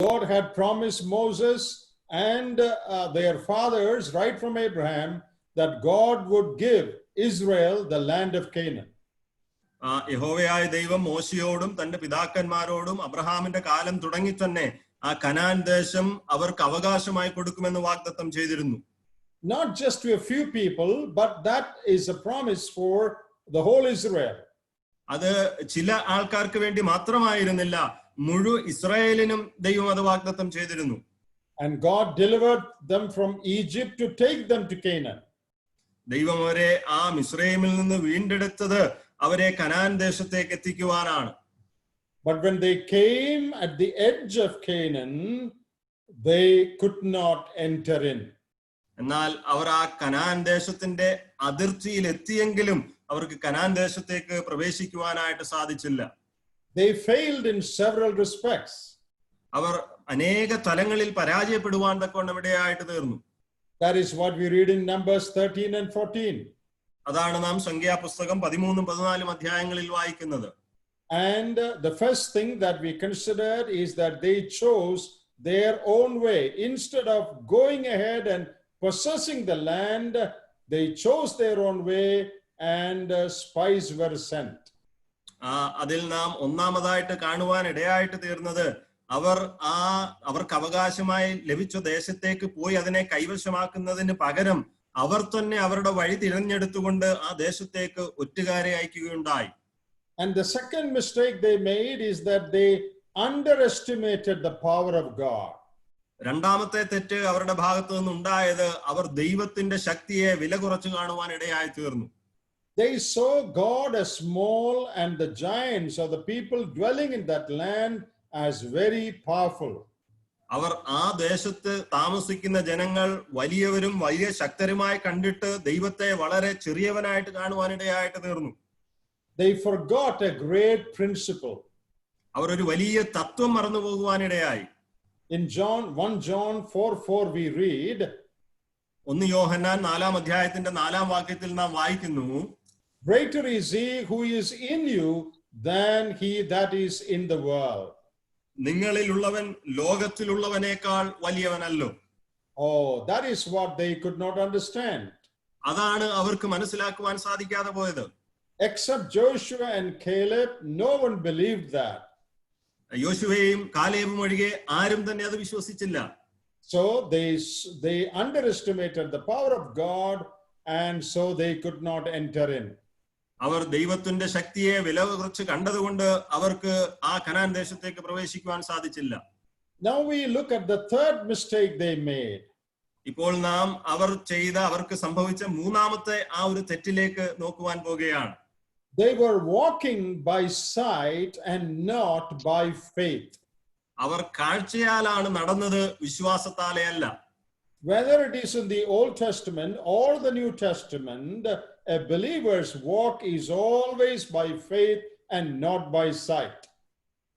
God had promised Moses and their fathers right from Abraham that God would give Israel the land of Canaan. യഹോവയായ ദൈവം മോശയോടും തന്റെ പിതാക്കന്മാരോടും അബ്രഹാമിന്റെ കാലം തുടങ്ങി തന്നെ ആ കനാൻ ദേശം അവർക്ക് അവകാശമായി കൊടുക്കുമെന്ന് വാഗ്ദത്തം ചെയ്തിരുന്നു. Not just to a few people, but that is a promise for the whole Israel. അത് ചില ആൾക്കാർക്ക് വേണ്ടി മാത്രമായിരുന്നില്ല, മുഴുവൻ ഇസ്രായേലിനും ദൈവം അത് വാഗ്ദത്തം ചെയ്തിരുന്നു. And God delivered them from Egypt to take them to Canaan. ദൈവം അവരെ ആ മിസ്രയീമിൽ നിന്ന് വീണ്ടെടുത്തത് അവരെ കനാൻ ദേശത്തേക്ക് എത്തിക്കുവാനാണ്. But when they came at the edge of Canaan, they could not enter in. എന്നാൽ അവർ ആ കനാൻ ദേശത്തിന്റെ അതിർത്തിയിൽ എത്തിയെങ്കിലും അവർക്ക് കനാൻ ദേശത്തേക്ക് പ്രവേശിക്കുവാനായിട്ട് സാധിച്ചില്ല. They failed in several respects. അവർ അനേക തലങ്ങളിൽ പരാജയപ്പെടുവാൻ തക്കവണ്ണം ഇടയായിട്ട് തീർന്നു. That is what we read in Numbers 13 and 14. അതാണ് നാം സംഖ്യാപുസ്തകം 13-14 അധ്യായങ്ങളിൽ വായിക്കുന്നത്. And the first thing that we consider is that they chose their own way. Instead of going ahead and possessing the land, they chose their own way and spies were sent. അതിൽ നാം ഒന്നാമതായിട്ട് കാണുവാൻ ഇടയായിട്ട് തീർന്നത് അവർക്ക് അവകാശമായി ലഭിച്ച ദേശത്തേക്ക് പോയി അതിനെ കൈവശമാക്കുന്നതിന് പകരം അവർ തന്നെ അവരുടെ വഴി തിരഞ്ഞെടുത്തുകൊണ്ട് ആ ദേശത്തേക്ക് ഒറ്റുകാരെ അയക്കുകയുണ്ടായി. And the second mistake they made is that they underestimated the power of God. രണ്ടാമത്തെ തെറ്റ് അവരുടെ ഭാഗത്തു നിന്നുണ്ടായത് അവർ ദൈവത്തിന്റെ ശക്തിയെ വില കുറച്ചു കാണുവാൻ ഇടയായി തീർന്നു. They saw God as small and the giants or the people dwelling in that land as very powerful. അവർ ആ ദേശത്ത് താമസിക്കുന്ന ജനങ്ങൾ വലിയവരും വലിയ ശക്തരുമായി കണ്ടിട്ട് ദൈവത്തെ വളരെ ചെറിയവനായിട്ട് കാണുവാനിടയായിട്ട് തീർന്നു. They forgot a great principle. അവർ ഒരു വലിയ തത്വം മറന്നു പോകുവാനിടയായി. In 1 John 4:4 we read, 1 യോഹന്നാൻ 4-ാം അധ്യായത്തിന്റെ 4-ാം വാക്യത്തിൽ നാം വായിക്കുന്നു, Greater is he who is in you than he that is in the world. നിങ്ങളിലുള്ളവൻ ലോകത്തിലുള്ളവനേക്കാൾ വലിയവനല്ലോ. Oh, that is what they could not understand. അതാണ് അവർക്ക് മനസ്സിലാക്കുവാൻ സാധിക്കാതെ പോയത്. Except Joshua and Caleb, no one believed that. യോശുവയും കാലേബും ഒഴികെ ആരും തന്നെ അത് വിശ്വസിച്ചില്ല. So they underestimated the power of God and so they could not enter in. അവർ ദൈവത്തിന്റെ ശക്തിയെ വില കുറച്ച് കണ്ടതുകൊണ്ട് അവർക്ക് ആ കനാൻ ദേശത്തേക്ക് പ്രവേശിക്കുവാൻ സാധിച്ചില്ല. Now we look at the third mistake they made. ഇപ്പോൾ നാം അവർക്ക് സംഭവിച്ച മൂന്നാമത്തെ ആ ഒരു തെറ്റിലേക്ക് നോക്കുവാൻ പോകുകയാണ്. They were walking by sight and not by faith. അവർ കാഴ്ചയാലാണ് നടന്നത്, വിശ്വാസത്താലേ അല്ല. Whether it is in the Old Testament or the New Testament, a believer's walk is always by faith and not by sight.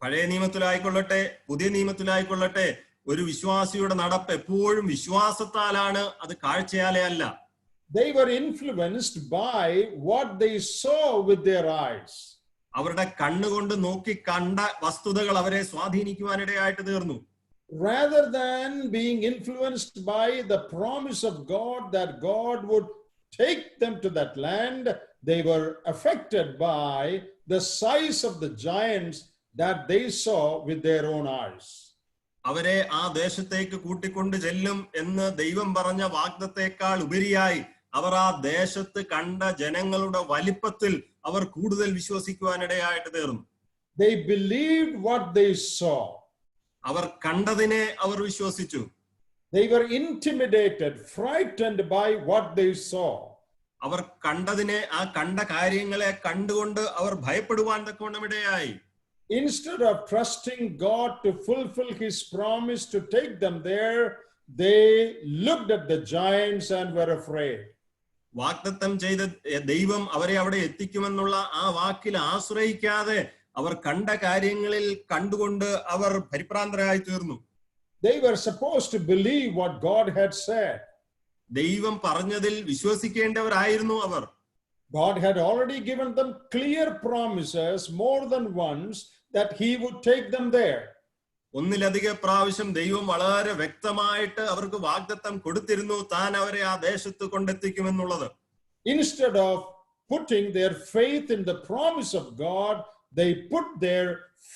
പഴയ നിയമത്തിലായിക്കൊള്ളട്ടെ പുതിയ നിയമത്തിലായിക്കൊള്ളട്ടെ ഒരു വിശ്വാസിയുടെ നടപ്പ് എപ്പോഴും വിശ്വാസത്താലാണ്, അത് കാഴ്ചയാലേ അല്ല. They were influenced by what they saw with their eyes. അവരുടെ കണ്ണുകൊണ്ട് നോക്കി കണ്ട വസ്തുതകൾ അവരെ സ്വാധീനിക്കുവാനിടയായിട്ട് തീർന്നു. Rather than being influenced by the promise of God that God would take them to that land, they were affected by the size of the giants that they saw with their own eyes. അവരെ ആ ദേശത്തേക്ക് കൂട്ടിക്കൊണ്ട് ചെല്ലും എന്ന് ദൈവം പറഞ്ഞ വാഗ്ദത്തേക്കാൾ ഉപരിയായി അവർ ആ ദേശത്ത് കണ്ട ജനങ്ങളുടെ വലിപ്പത്തിൽ അവർ കൂടുതൽ വിശ്വസിക്കുവാനിടയായിട്ട് തീർന്നു. They believed what they saw. അവർ കണ്ടതിനെ അവർ വിശ്വസിച്ചു. They were intimidated, frightened by what they saw. അവർ കണ്ടതിനെ, ആ കണ്ട കാര്യങ്ങളെ കണ്ടുകൊണ്ട് അവർ ഭയപ്പെടുവാൻ തക്കവണ്ണം ഇടയായി. Instead of trusting God to fulfill his promise to take them there, they looked at the giants and were afraid. വാഗ്ദത്തം ചെയ്ത ദൈവം അവരെ അവിടെ എത്തിക്കുമെന്നുള്ള ആ വാക്കിൽ ആശ്രയിക്കാതെ അവർ കണ്ട കാര്യങ്ങളിൽ കണ്ടുകൊണ്ട് അവർ പരിഭ്രാന്തരായി തീർന്നു. They were supposed to believe what God had said. ദൈവം പറഞ്ഞതിൽ വിശ്വസിക്കേണ്ടവരായിരുന്നു അവർ. God had already given them clear promises more than once that he would take them there. ഒന്നിലധികം പ്രാവശ്യം ദൈവം വളരെ വ്യക്തമായിട്ട് അവർക്ക് വാഗ്ദത്തം കൊടുത്തിരുന്നു താൻ അവരെ ആ ദേശത്ത് കൊണ്ടെത്തിക്കുമെന്നുള്ളത്. Instead of putting their faith in the promise of God, they put their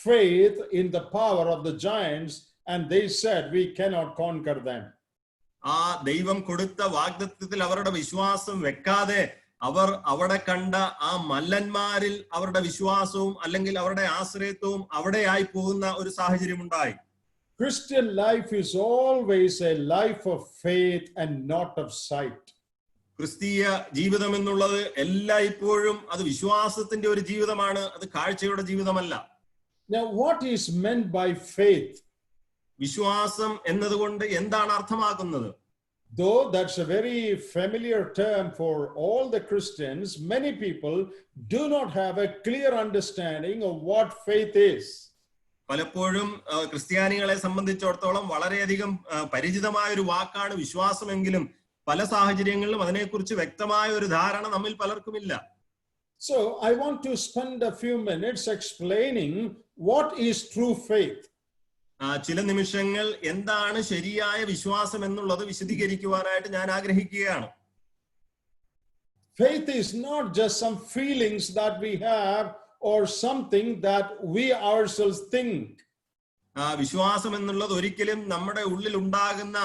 faith in the power of the giants, and they said, we cannot conquer them. ആ ദൈവം കൊടുത്ത വാഗ്ദത്തത്തിൽ അവരുടെ വിശ്വാസം വെക്കാതെ അവർ അവിടെ കണ്ട ആ മല്ലന്മാരിൽ അവരുടെ വിശ്വാസവും അല്ലെങ്കിൽ അവരുടെ ആശ്രയത്വവും അവിടെയായി പോകുന്ന ഒരു സാഹചര്യം ഉണ്ടായി. Christian life is always a life of faith and not of sight. ക്രിസ്തീയ ജീവിതം എന്നുള്ളത് എല്ലായ്പ്പോഴും അത് വിശ്വാസത്തിന്റെ ഒരു ജീവിതമാണ്, അത് കാഴ്ചയുടെ ജീവിതമല്ല. Now, what is meant by faith? വിശ്വാസം എന്നതുകൊണ്ട് എന്താണ് അർത്ഥമാക്കുന്നത്? Though that's a very familiar term for all the Christians, many people do not have a clear understanding of what faith is. പലപ്പോഴും ക്രിസ്ത്യാനികളെ സംബന്ധിച്ചിടത്തോളം വളരെയധികം പരിചിതമായ ഒരു വാക്കാണ് വിശ്വാസമെങ്കിലും പല സാഹചര്യങ്ങളിലും അതിനെക്കുറിച്ച് വ്യക്തമായ ഒരു ധാരണ നമ്മിൽ പലർക്കുമില്ല. So I want to spend a few minutes explaining what is true faith. ചില നിമിഷങ്ങൾ എന്താണ് ശരിയായ വിശ്വാസം എന്നുള്ളത് വിശദീകരിക്കുവാനായിട്ട് ഞാൻ ആഗ്രഹിക്കുകയാണ്. Faith is not just some feelings that we have or something that we ourselves think. വിശ്വാസം എന്നുള്ളത് ഒരിക്കലും നമ്മുടെ ഉള്ളിൽ ഉണ്ടാകുന്ന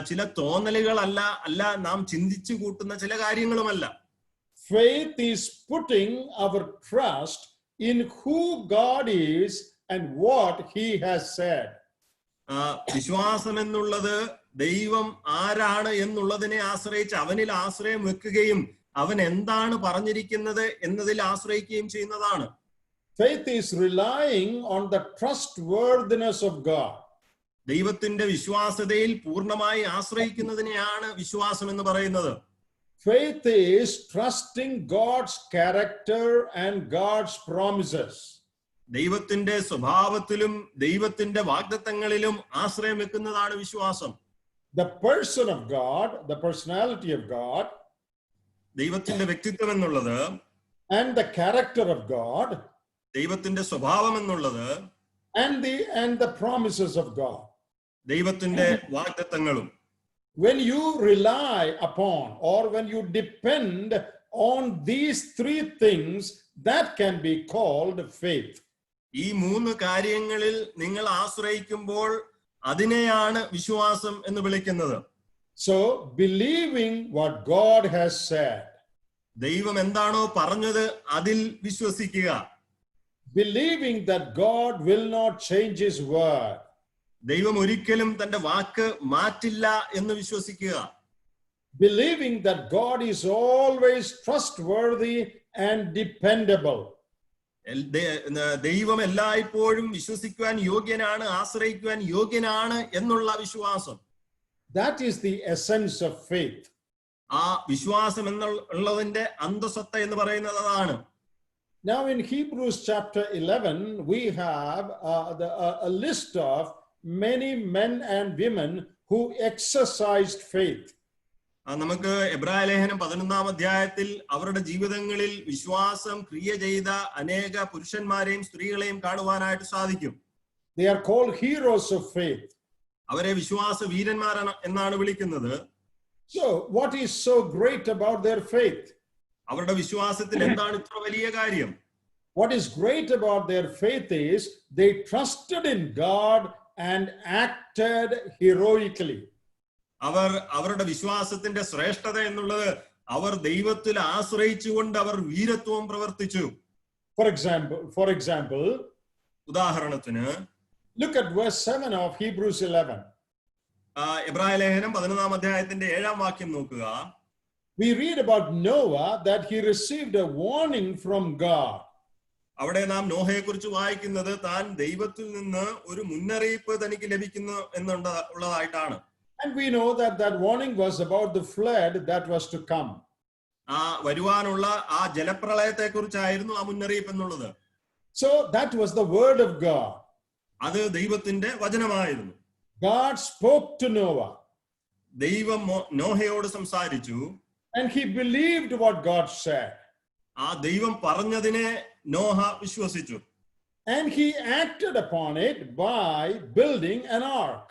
ചില തോന്നലുകളല്ല, അല്ല നാം ചിന്തിച്ചു കൂട്ടുന്ന ചില കാര്യങ്ങളുമല്ല. Faith is putting our trust in who God is and what he has said. വിശ്വാസം എന്നുള്ളത് ദൈവം ആരാണ് എന്നുള്ളതിനെ ആശ്രയിച്ച് അവനിൽ ആശ്രയം വെക്കുകയും അവൻ എന്താണ് പറഞ്ഞിരിക്കുന്നത് എന്നതിൽ ആശ്രയിക്കുകയും ചെയ്യുന്നതാണ്. Faith is relying on the trustworthiness of God. ദൈവത്തിന്റെ വിശ്വാസ്യതയിൽ പൂർണ്ണമായി ആശ്രയിക്കുന്നതിനെയാണ് വിശ്വാസം എന്ന് പറയുന്നത്. Faith is trusting God's character and God's promises. ദൈവത്തിന്റെ സ്വഭാവത്തിലും ദൈവത്തിന്റെ വാഗ്ദത്തങ്ങളിലും ആശ്രയം വെക്കുന്നതാണ് വിശ്വാസം. The person of God, the personality of God, ദൈവത്തിന്റെ വ്യക്തിത്വം എന്നുള്ളത്, and the character of God, ദൈവത്തിന്റെ സ്വഭാവം എന്നുള്ളത്, and the promises of God. ദൈവത്തിന്റെ വാഗ്ദത്തങ്ങളും. When you rely upon or when you depend on these three things, that can be called faith. ഈ മൂന്ന് കാര്യങ്ങളിൽ നിങ്ങൾ ആശ്രയിക്കുമ്പോൾ അതിനെയാണ് വിശ്വാസം എന്ന് വിളിക്കുന്നത്. So believing what God has said, ദൈവം എന്താണോ പറഞ്ഞത് അതിൽ വിശ്വസിക്കുക. believing that God will not change his word, ദൈവം ഒരിക്കലും തന്റെ വാക്ക് മാറ്റില്ല എന്ന് വിശ്വസിക്കുക. believing that God is always trustworthy and dependable. ദൈവം എല്ലായ്പ്പോഴും വിശ്വസിക്കുവാൻ യോഗ്യനാണ്, ആശ്രയിക്കുവാൻ യോഗ്യനാണ് എന്നുള്ള വിശ്വാസം. That is the essence of faith. ആ വിശ്വാസം എന്നുള്ളതിന്റെ അന്തസത്ത എന്ന് പറയുന്നത് അതാണ്. Now in Hebrews chapter 11, we have a list of many men and women who exercised faith. നമുക്ക് എബ്രായ ലേഖനം 11-ാം അധ്യായത്തിൽ അവരുടെ ജീവിതങ്ങളിൽ വിശ്വാസം ക്രിയ ചെയ്ത അനേക പുരുഷന്മാരെയും സ്ത്രീകളെയും കാണുവാനായിട്ട് സാധിക്കും. They are called heroes of faith. അവരെ വിശ്വാസ വീരന്മാരാണ് എന്നാണ് വിളിക്കുന്നത്. So what is so great about their faith? അവരുടെ വിശ്വാസത്തിൽ എന്താണ് ഇത്ര വലിയ കാര്യം? What is great about their faith is they trusted in God and acted heroically. അവർ അവരുടെ വിശ്വാസത്തിന്റെ ശ്രേഷ്ഠത എന്നുള്ളത് അവർ ദൈവത്തിൽ ആശ്രയിച്ചുകൊണ്ട് അവർ വീരത്വം പ്രവർത്തിച്ചു. For example, ഉദാഹരണത്തിന് look at verse 7 of Hebrews 11. എബ്രായ ലേഖനം 11-ാം അധ്യായത്തിന്റെ 7-ാം വാക്യം നോക്കുക. We read about Noah that he received a warning from God. അവിടെ നാം നോഹയെ കുറിച്ച് വായിക്കുന്നത് താൻ ദൈവത്തിൽ നിന്ന് ഒരു മുന്നറിയിപ്പ് തനിക്ക് ലഭിക്കുന്നു എന്നുള്ളതായിട്ടാണ്. And we know that that warning was about the flood that was to come. വരുവാനുള്ള ആ ജലപ്രളയത്തെ കുറിച്ചായിരുന്നു ആ മുന്നറിയിപ്പ് എന്നുള്ളത്. So that was the word of God. അത് ദൈവത്തിന്റെ വചനമായിരുന്നു. God spoke to Noah. ദൈവം നോഹയോട് സംസാരിച്ചു. And he believed what God said. ആ ദൈവം പറഞ്ഞതിനെ നോഹ വിശ്വസിച്ചു. And he acted upon it by building an ark.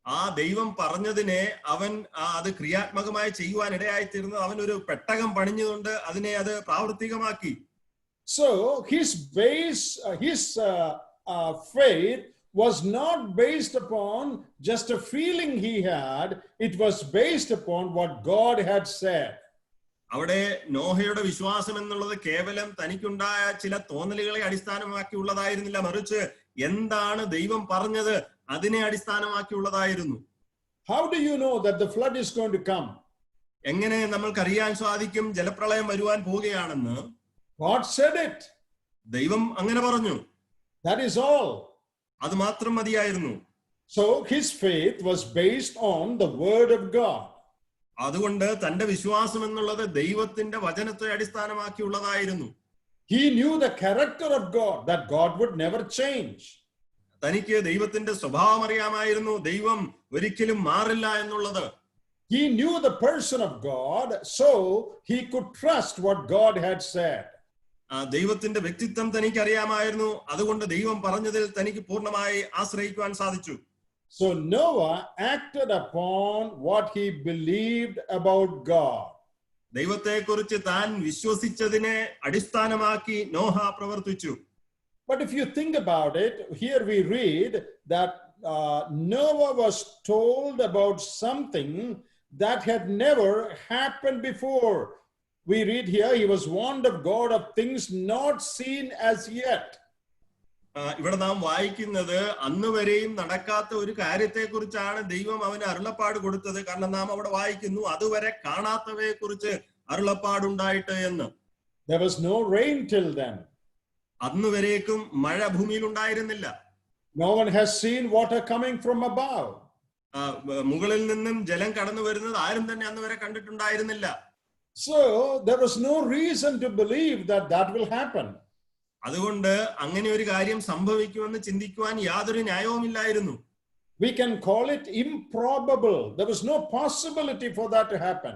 ആ ദൈവം പറഞ്ഞതിനെ അവൻ അത് ക്രിയാത്മകമായി ചെയ്യുവാൻ ഇടയായി തീർന്നത് അവൻ ഒരു പെട്ടകം പണിഞ്ഞുകൊണ്ട് അതിനെ അത് പ്രാവർത്തികമാക്കി. So his faith was not based upon just a feeling he had. It was based upon what God had said. അവിടെ നോഹയുടെ വിശ്വാസം എന്നുള്ളത് കേവലം തനിക്കുണ്ടായ ചില തോന്നലുകളെ അടിസ്ഥാനമാക്കിയുള്ളതായിരുന്നില്ല, മറിച്ച് എന്താണ് ദൈവം പറഞ്ഞത് അതിനെ അടിസ്ഥാനമാക്കിയുള്ളതായിരുന്നു. How do you know that the flood is going to come? എങ്ങനെ നമ്മൾക്കറിയാൻ സാധിക്കും ജലപ്രളയം വരുവാൻ പോവുകയാണെന്ന്? God said it. ദൈവം അങ്ങനെ പറഞ്ഞു. That is all. അത് മാത്രം മതിയായിരുന്നു. So his faith was based on the word of God. അതുകൊണ്ട് തന്റെ വിശ്വാസം എന്നുള്ളത് ദൈവത്തിന്റെ വചനത്തെ അടിസ്ഥാനമാക്കിയുള്ളതായിരുന്നു. He knew the character of God, that God would never change. തനിക്ക് ദൈവത്തിന്റെ സ്വഭാവം അറിയാമായിരുന്നു, ദൈവം ഒരിക്കലും മാറില്ല എന്നുള്ളത്. He knew the person of God, so he could trust what God had said. ദൈവത്തിന്റെ വ്യക്തിത്വം തനിക്ക് അറിയാമായിരുന്നു, അതുകൊണ്ട് ദൈവം പറഞ്ഞതിൽ തനിക്ക് പൂർണ്ണമായി ആശ്രയിക്കുവാൻ സാധിച്ചു. So Noah acted upon what he believed about God. ദൈവത്തെക്കുറിച്ച് താൻ വിശ്വസിച്ചതിനെ അടിസ്ഥാനമാക്കി നോഹ പ്രവർത്തിച്ചു. But if you think about it, here we read that Noah was told about something that had never happened before. We read here, he was warned of God of things not seen as yet. ഇവിടെ നാം വായിക്കുന്നത് അന്ന് വരെയും നടക്കാത്ത ഒരു കാര്യത്തെക്കുറിച്ചാണ് ദൈവം അവന് അരുളപ്പാട് കൊടുത്തത്. കാരണം നാം അവിടെ വായിക്കുന്നു അതുവരെ കാണാത്തവയെ കുറിച്ച് അരുളപ്പാടുണ്ടായിട്ട് എന്ന്. There was no rain till then. അന്ന് വരേക്കും മഴ ഭൂമിയിൽ ഉണ്ടായിരുന്നില്ല. No one has seen water coming from above. മുകളിൽ നിന്നും ജലം കടന്നു വരുന്നത് ആരും തന്നെ അന്ന് വരെ കണ്ടിട്ടുണ്ടായിരുന്നില്ല. So there was no reason to believe that that will happen. അതുകൊണ്ട് അങ്ങനെ ഒരു കാര്യം സംഭവിക്കുമെന്ന് ചിന്തിക്കുവാൻ യാതൊരു ന്യായവുമില്ലായിരുന്നു. We can call it improbable. There was no possibility for that to happen.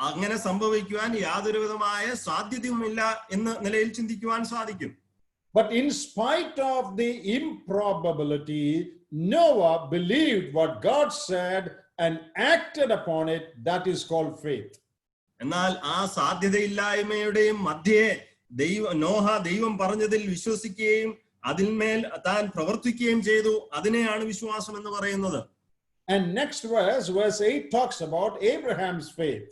അങ്ങനെ സംഭവിക്കുവാൻ യാതൊരു വിധമായ സാധ്യതയുമില്ല എന്ന നിലയിൽ ചിന്തിക്കുവാൻ സാധിക്കും. But in spite of the improbability, Noah believed what God said and acted upon it. That is called faith. എന്നാൽ ആ സാധ്യതയില്ലായ്മയുടെയും മധ്യേ നോഹ ദൈവം പറഞ്ഞതിൽ വിശ്വസിക്കുകയും അതിന്മേൽ താൻ പ്രവർത്തിക്കുകയും ചെയ്തു. അതിനെയാണ് വിശ്വാസം എന്ന് പറയുന്നത്. And next verse 8 talks about Abraham's faith.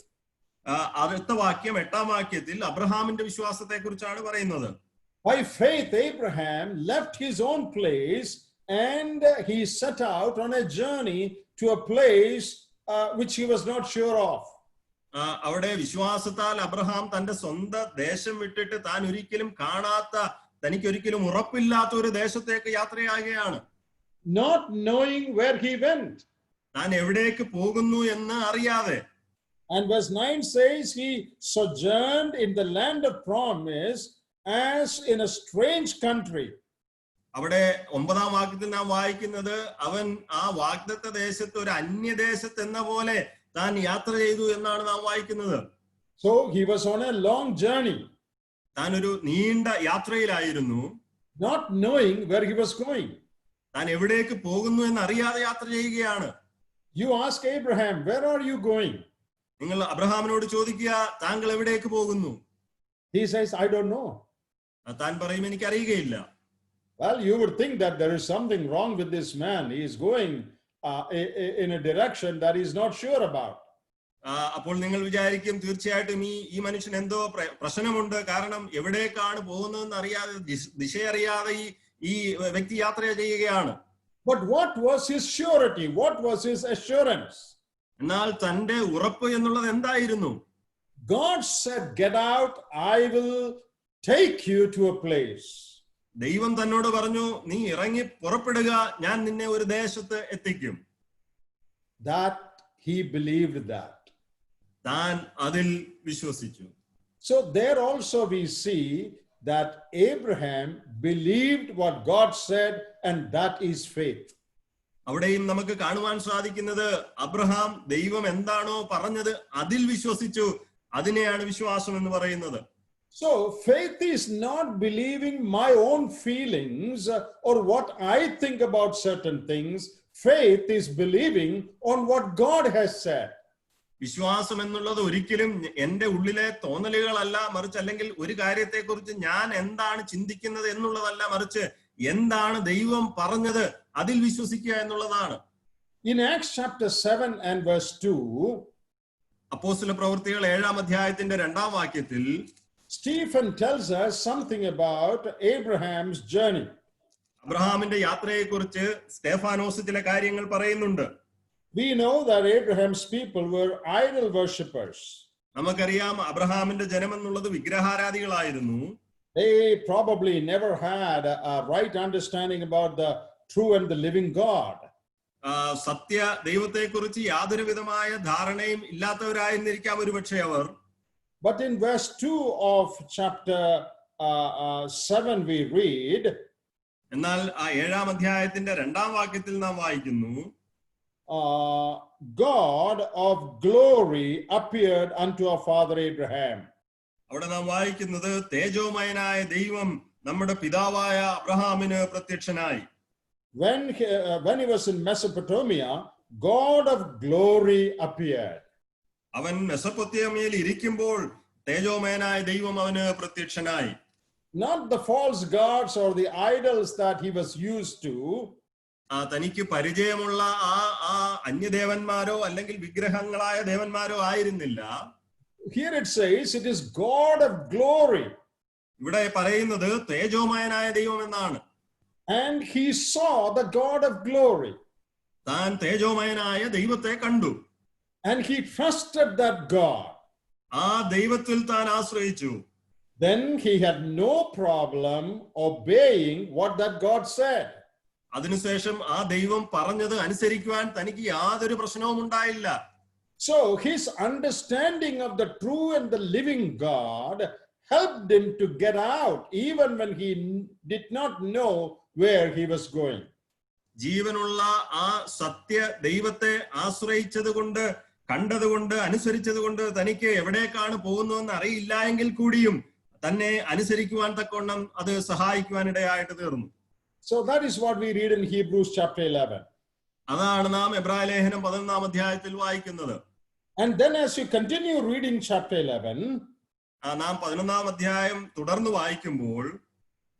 അടുത്ത വാക്യം 8ാം വാക്യത്തിൽ അബ്രഹാമിന്റെ വിശ്വാസത്തെ കുറിച്ചാണ് പറയുന്നത്. By faith Abraham left his own place and he set out on a journey to a place which he was not sure of. അവിടെ വിശ്വാസത്താൽ അബ്രഹാം തന്റെ സ്വന്തം ദേശം വിട്ടിട്ട് താൻ ഒരിക്കലും കാണാത്ത, തനിക്ക് ഒരിക്കലും ഉറപ്പില്ലാത്ത ഒരു ദേശത്തേക്ക് യാത്രയാകുകയാണ്. Not knowing where he went. താൻ എവിടേക്ക് പോകുന്നു എന്ന് അറിയാതെ. And verse 9 says he sojourned in the land of promise as in a strange country. അവിടെ 9ാം വാക്യത്തിൽ നാം വായിക്കുന്നത് അവൻ ആ വാഗ്ദത്ത ദേശത്ത് ഒരു അന്യദേശത്ത് എന്ന പോലെ താൻ യാത്ര ചെയ്തു എന്നാണ് നാം വായിക്കുന്നത്. So he was on a long journey. താൻ ഒരു നീണ്ട യാത്രയിലായിരുന്നു. Not knowing where he was going. താൻ എവിടേക്ക് പോകുന്നു എന്ന് അറിയാതെ യാത്ര ചെയ്യുകയാണ്. You ask Abraham, where are you going? നിങ്ങൾ അബ്രഹാമിനോട് ചോദിക്കുക, താങ്കൾ എവിടേക്ക് പോകുന്നു? He says, I don't know. താൻ പറയും, എനിക്ക് അറിയുകയില്ല. Well, you would think that there is something wrong with this man. He is going in a direction that he is not sure about. അപ്പോൾ നിങ്ങൾ വിചാരിക്കും തീർച്ചയായിട്ടും ഈ മനുഷ്യൻ എന്തോ പ്രശ്നമുണ്ട്. കാരണം എവിടേക്കാണ് പോകുന്നതെന്ന് അറിയാതെ, ദിശ അറിയാതെ ഈ വ്യക്തി യാത്ര ചെയ്യുകയാണ്. But what was his surety? What was his assurance? എന്നാൽ തന്റെ ഉറപ്പ് എന്നുള്ളത് എന്തായിരുന്നു? God said, get out, I will take you to a place. ദൈവം തന്നോട് പറഞ്ഞു, നീ ഇറങ്ങി പുറപ്പെടുക, ഞാൻ നിന്നെ ഒരു ദേശത്ത് എത്തിക്കും. That he believed that. താൻ അതിൽ വിശ്വസിച്ചു. So there also we see that Abraham believed what God said, and that is faith. അവിടെയും നമുക്ക് കാണുവാൻ സാധിക്കുന്നത് അബ്രഹാം ദൈവം എന്താണോ പറഞ്ഞത് അതിൽ വിശ്വസിച്ചു. അതിനെയാണ് വിശ്വാസം എന്ന് പറയുന്നത്. So, faith is not believing my own feelings or what I think about certain things. Faith is believing on what God has said. വിശ്വാസം എന്നുള്ളത് ഒരിക്കലും എന്റെ ഉള്ളിലെ തോന്നലുകളല്ല, മറിച്ച് അല്ലെങ്കിൽ ഒരു കാര്യത്തെക്കുറിച്ച് ഞാൻ എന്താണ് ചിന്തിക്കുന്നത് എന്നുള്ളതല്ല, മറിച്ച് എന്താണ് ദൈവം പറഞ്ഞത് അതിൽ വിശ്വസിക്കുക എന്നുള്ളതാണ്. In Acts chapter 7 and verse 2, അപ്പോസ്തല പ്രവൃത്തികൾ 7-ാം അധ്യായത്തിന്റെ 2-ാം വാക്യത്തിൽ Stephen tells us something about Abraham's journey. അബ്രഹാമിന്റെ യാത്രയെക്കുറിച്ച് സ്തെഫാനോസ് ചില കാര്യങ്ങൾ പറയുന്നുണ്ട്. We know that Abraham's people were idol worshippers. നമുക്കറിയാം അബ്രഹാമിന്റെ ജനം എന്നുള്ളത് വിഗ്രഹാരാധികളായിരുന്നു. They probably never had a right understanding about the true and the living God. സത്യ ദൈവത്തെക്കുറിച്ച് യാതൊരു വിധമായ ധാരണയും ഇല്ലാത്തവരായിരുന്നിരിക്കാം ഒരുപക്ഷെ അവർ. But in verse 2 of chapter 7 we read, എന്നാൽ ആ 7-ാം അധ്യായത്തിന്റെ 2-ാം വാക്യത്തിൽ നാം വായിക്കുന്നു, God of glory appeared unto our father Abraham. അവിടെ നാം വായിക്കുന്നത് തേജോമയനായ ദൈവം നമ്മുടെ പിതാവായ അബ്രഹാമിന് പ്രത്യക്ഷനായി. When he was in Mesopotamia, God of glory appeared. അവൻ മെസൊപ്പൊത്താമിയയിൽ ഇരിക്കുമ്പോൾ തേജോമയനായ ദൈവം അവന് പ്രത്യക്ഷനായി. Not the false gods or the idols that he was used to. തനിക്ക് പരിചയമുള്ള ആ അന്യദേവന്മാരോ അല്ലെങ്കിൽ വിഗ്രഹങ്ങളായ ദേവന്മാരോ ആയിരുന്നില്ല. Here it says it is God of glory. ഇവിടെ പറയുന്നത് തേജോമയനായ ദൈവം എന്നാണ്. And he saw the God of glory. താൻ തേജോമയനായ ദൈവത്തെ കണ്ടു. And he trusted that God. ആ ദൈവത്തിൽ താൻ ആശ്രയിച്ചു. Then he had no problem obeying what that God said. അതിനുശേഷം ആ ദൈവം പറഞ്ഞത് അനുസരിക്കുവാൻ തനിക്ക് യാതൊരു പ്രശ്നവും ഉണ്ടായില്ല. So his understanding of the true and the living God helped him to get out even when he did not know where he was going. ജീവനുള്ള ആ സത്യ ദൈവത്തെ ആശ്രയിച്ചത് കൊണ്ട്, കണ്ടതുകൊണ്ട്, അനുസരിച്ചതുകൊണ്ട് തനിക്ക് എവിടേക്കാണ് പോകുന്നതെന്ന് അറിയില്ല എങ്കിൽ കൂടിയും തന്നെ അനുസരിക്കുവാൻ തക്കവണ്ണം അത് സഹായിക്കുവാൻ ഇടയായിട്ട് തീർന്നു. So that is what we read in Hebrews chapter 11. അതാണ് നാം എബ്രായ ലേഖനം 11-ാം അധ്യായത്തിൽ വായിക്കുന്നത്. And then as you continue reading chapter 11, നാം 11-ാം അധ്യായം തുടർന്ന് വായിക്കുമ്പോൾ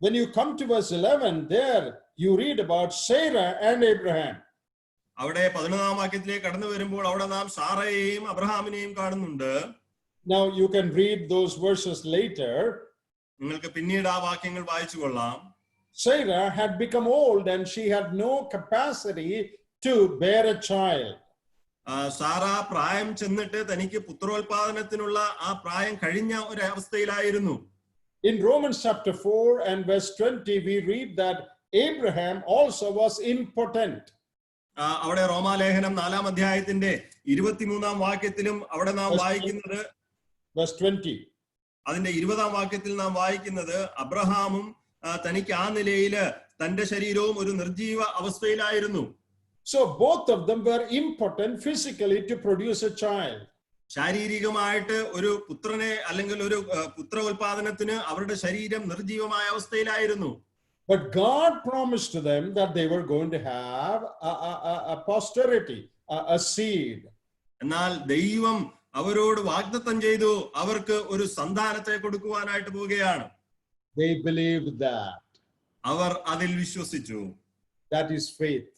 when you come to verse 11, there you read about Sarah and Abraham. അവിടെ 11-ാം വാക്യത്തിലേക്ക് കടന്നു വരുമ്പോൾ അവിടെ നാം സാറയെയും അബ്രഹാമിനെയും കാണുന്നുണ്ട്. Now you can read those verses later. നിങ്ങൾക്ക് പിന്നീട് ആ വാക്യങ്ങൾ വായിച്ചു കൊള്ളാം. Sarah had become old and she had no capacity to bear a child. Sarah പ്രായം ചെന്നിട്ട് തനിക്ക് പുത്രോത്പാദനത്തിനുള്ള ആ പ്രായം കഴിഞ്ഞ ഒരു അവസ്ഥയിലായിരുന്നു. In Romans chapter 4 and verse 20 we read that Abraham also was impotent. അവിടെ റോമാലേഖനം 4-ാം അധ്യായത്തിന്റെ 23-ാം വാക്യത്തിലും അവിടെ നാം വായിക്കുന്നത്, verse 20, അതിന്റെ 20-ാം വാക്യത്തിൽ നാം വായിക്കുന്നത്, അബ്രഹാമും തനിക്ക് ആ നിലയില് തന്റെ ശരീരവും ഒരു നിർജീവ അവസ്ഥയിലായിരുന്നു. So both of them were impotent physically to produce a child. ശാരീരികമായിട്ട് ഒരു പുത്രനെ അല്ലെങ്കിൽ ഒരു പുത്ര ഉൽപാദനത്തിന് അവരുടെ ശരീരം നിർജീവമായ അവസ്ഥയിലായിരുന്നു. But God promised to them that they were going to have a posterity, a seed. എന്നാൽ ദൈവം അവരോട് വാഗ്ദത്തം ചെയ്തു അവർക്ക് ഒരു സന്താനത്തെ കൊടുക്കുവാനായിട്ട് പോവുകയാണ്. They believed that. അവർ അതിൽ വിശ്വസിച്ചു. That is faith.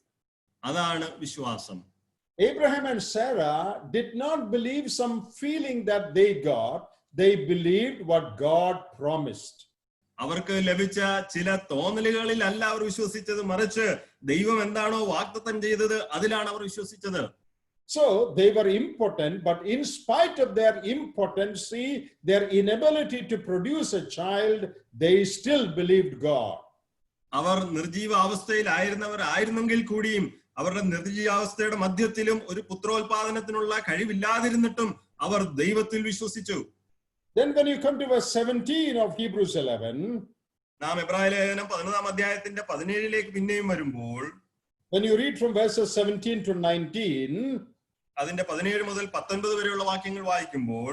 അതാണ് വിശ്വാസം. Abraham and Sarah did not believe some feeling that they got. They believed what God promised. അവർക്ക് ലഭിച്ച ചില തോന്നലുകളിൽ അല്ല അവർ വിശ്വസിച്ചത്, മറിച്ച് ദൈവം എന്താണോ വാഗ്ദത്തം ചെയ്തത് അതിലാണ് അവർ വിശ്വസിച്ചത്. So they were impotent, but in spite of their impotency, their inability to produce a child, they still believed God. അവർ നിർജീവ അവസ്ഥയിലായിരുന്നവരായിരുന്നെങ്കിൽ കൂടിയും അവരുടെ നിർജീവാവസ്ഥയുടെ മധ്യത്തിലും ഒരു പുത്രോത്പാദനത്തിനുള്ള കഴിവില്ലാതിരുന്നിട്ടും അവർ ദൈവത്തിൽ വിശ്വസിച്ചു. Then when you come to verse 17 of Hebrews 11, നാം എബ്രായ ലേഖനം 11-ാം അധ്യായത്തിന്റെ 17-ലേക്ക് പിന്നെയും വരുമ്പോൾ, when you read from verses 17 to 19, അതിന്റെ 17 മുതൽ 19 വരെയുള്ള വാക്യങ്ങൾ വായിക്കുമ്പോൾ,